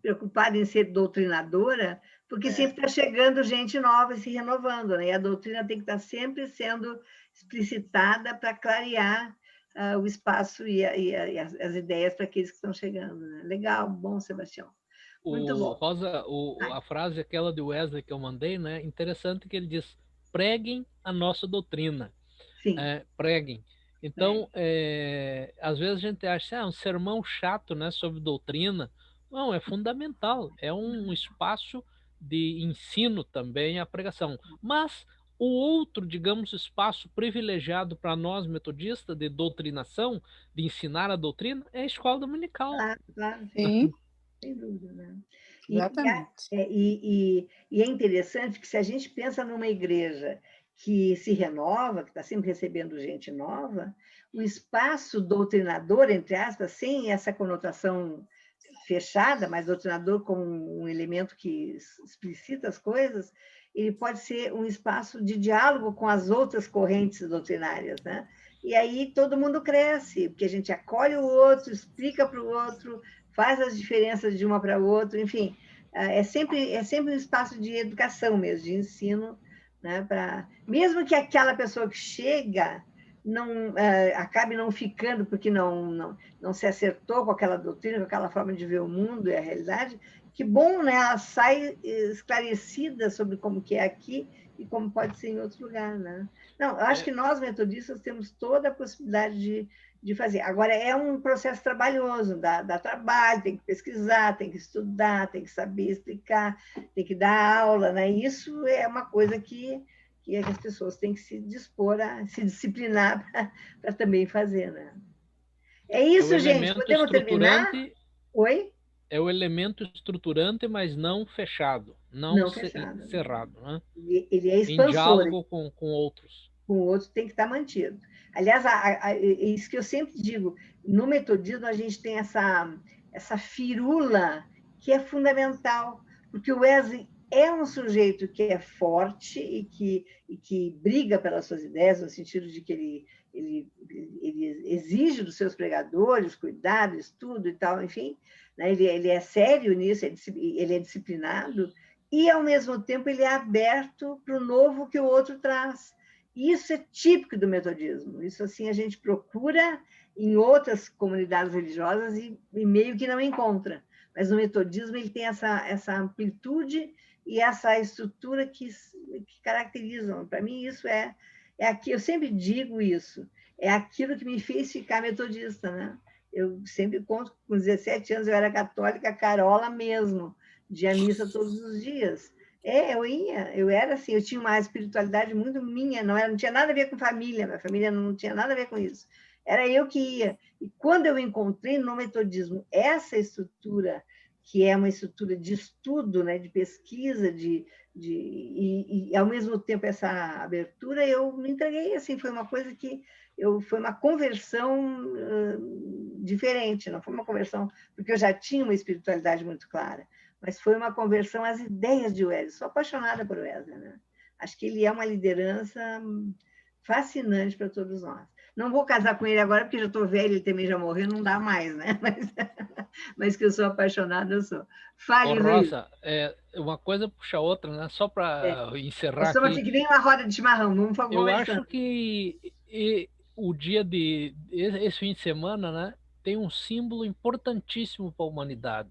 A: preocupada em ser doutrinadora, porque sempre está chegando gente nova e se renovando, né? E a doutrina tem que estar sempre sendo explicitada para clarear o espaço e as ideias para aqueles que estão chegando, né? Legal, bom, Sebastião. Muito bom.
B: Rosa, a frase aquela de Wesley que eu mandei, né? Interessante que ele diz: preguem a nossa doutrina.
A: Sim.
B: Preguem. Então, às vezes a gente acha um sermão chato, né, sobre doutrina. Não, é fundamental. É um espaço de ensino também a pregação. Mas o outro, digamos, espaço privilegiado para nós metodistas de doutrinação, de ensinar a doutrina, é a escola dominical.
A: Claro.
E: Sim.
A: Sem dúvida, né?
E: Exatamente.
A: E é interessante que se a gente pensa numa igreja que se renova, que está sempre recebendo gente nova, o espaço doutrinador, entre aspas, sem essa conotação fechada, mas doutrinador como um elemento que explicita as coisas, ele pode ser um espaço de diálogo com as outras correntes doutrinárias, né? E aí todo mundo cresce, porque a gente acolhe o outro, explica para o outro, faz as diferenças de uma para outra, enfim, é sempre um espaço de educação mesmo, de ensino, né? Mesmo que aquela pessoa que chega não acabe não ficando porque não se acertou com aquela doutrina, com aquela forma de ver o mundo e a realidade, que bom, né? Ela sai esclarecida sobre como que é aqui e como pode ser em outro lugar, né? Não, eu acho que nós, metodistas, temos toda a possibilidade de fazer. Agora, é um processo trabalhoso, dá trabalho, tem que pesquisar, tem que estudar, tem que saber explicar, tem que dar aula, né? Isso é uma coisa que as pessoas têm que se dispor a se disciplinar para também fazer, né? É isso, gente. Podemos terminar? Oi?
B: É o elemento estruturante, mas não fechado, não fechado, cerrado, né?
A: Ele é expansor.
B: Em diálogo com outros.
A: Com outros tem que estar mantido. Aliás, isso que eu sempre digo, no metodismo a gente tem essa firula que é fundamental, porque o Wesley é um sujeito que é forte e que briga pelas suas ideias, no sentido de que ele exige dos seus pregadores cuidado, estudo e tal, enfim, né? Ele é sério nisso, ele é disciplinado, e, ao mesmo tempo, ele é aberto para o novo que o outro traz. Isso é típico do metodismo. Isso, assim, a gente procura em outras comunidades religiosas e meio que não encontra. Mas no metodismo ele tem essa amplitude e essa estrutura que caracterizam. Para mim, isso é aqui. Eu sempre digo isso. É aquilo que me fez ficar metodista, né? Eu sempre conto, com 17 anos eu era católica, carola mesmo, de ir à missa todos os dias. Eu era assim, eu tinha uma espiritualidade muito minha, não tinha nada a ver com família, minha família não tinha nada a ver com isso. Era eu que ia. E quando eu encontrei no metodismo essa estrutura, que é uma estrutura de estudo, né, de pesquisa, e ao mesmo tempo essa abertura, eu me entreguei, assim, foi uma coisa que foi uma conversão diferente, não foi uma conversão, porque eu já tinha uma espiritualidade muito clara, mas foi uma conversão às ideias de Wesley. Sou apaixonada por Wesley, né? Acho que ele é uma liderança fascinante para todos nós. Não vou casar com ele agora, porque já estou velha, ele também já morreu, não dá mais, né? Mas que eu sou apaixonada, eu sou. Fale, Luiz.
B: Rosa, uma coisa puxa a outra, né? Só para encerrar
A: aqui. Estamos aqui que nem uma roda de chimarrão, vamos
B: Eu acho que o dia esse fim de semana, né, tem um símbolo importantíssimo para a humanidade.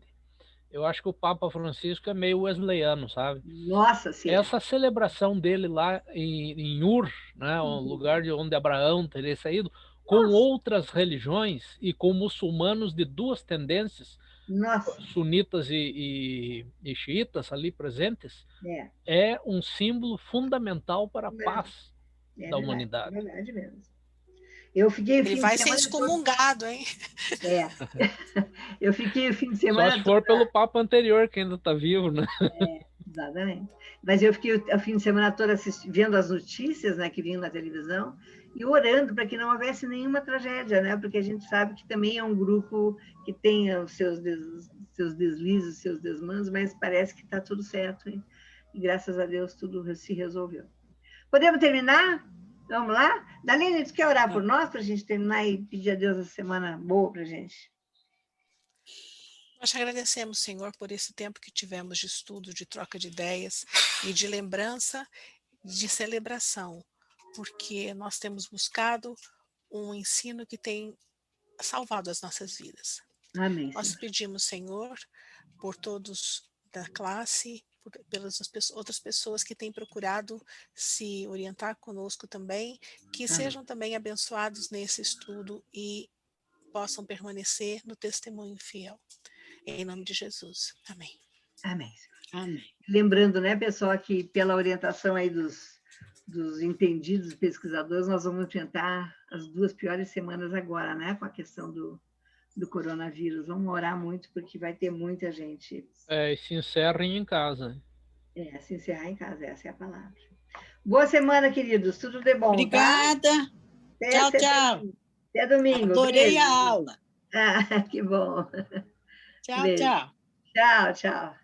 B: Eu acho que o Papa Francisco é meio wesleyano, sabe?
A: Nossa, sim.
B: Essa celebração dele lá em Ur, né, um lugar de onde Abraão teria saído, com outras religiões e com muçulmanos de duas tendências, sunitas e xiitas ali presentes, é um símbolo fundamental para a paz da humanidade.
A: É verdade mesmo.
D: Ele vai ser excomungado, hein?
A: Eu fiquei o fim de semana...
B: Só se for pelo Papa anterior, que ainda está vivo, né?
A: Exatamente. Mas eu fiquei o fim de semana todo vendo as notícias, né, que vinham na televisão e orando para que não houvesse nenhuma tragédia, né? Porque a gente sabe que também é um grupo que tem os seus deslizes, seus desmandos, mas parece que está tudo certo e graças a Deus tudo se resolveu. Podemos terminar? Vamos lá? Dalene, tu quer orar por nós, para a gente terminar e pedir a Deus essa semana boa para a gente?
D: Nós te agradecemos, Senhor, por esse tempo que tivemos de estudo, de troca de ideias e de lembrança, de celebração, porque nós temos buscado um ensino que tem salvado as nossas vidas.
A: Amém.
D: Nós
A: Senhor.
D: pedimos, Senhor, por todos da classe, pelas outras pessoas que têm procurado se orientar conosco também, que sejam também abençoados nesse estudo e possam permanecer no testemunho fiel. Em nome de Jesus. Amém.
A: Amém.
E: Amém.
A: Lembrando, né, pessoal, que pela orientação aí dos entendidos pesquisadores, nós vamos enfrentar as 2 piores semanas agora, né, com a questão do coronavírus. Vamos orar muito, porque vai ter muita gente.
B: E se encerrem em casa.
A: Se encerrar em casa, essa é a palavra. Boa semana, queridos. Tudo de bom,
E: Obrigada.
A: Tá?
E: Tchau, tchau.
A: Até domingo.
E: Adorei
A: Beijo.
E: a aula.
A: Que bom.
E: Tchau,
A: Beijo.
E: tchau.
A: Tchau, tchau.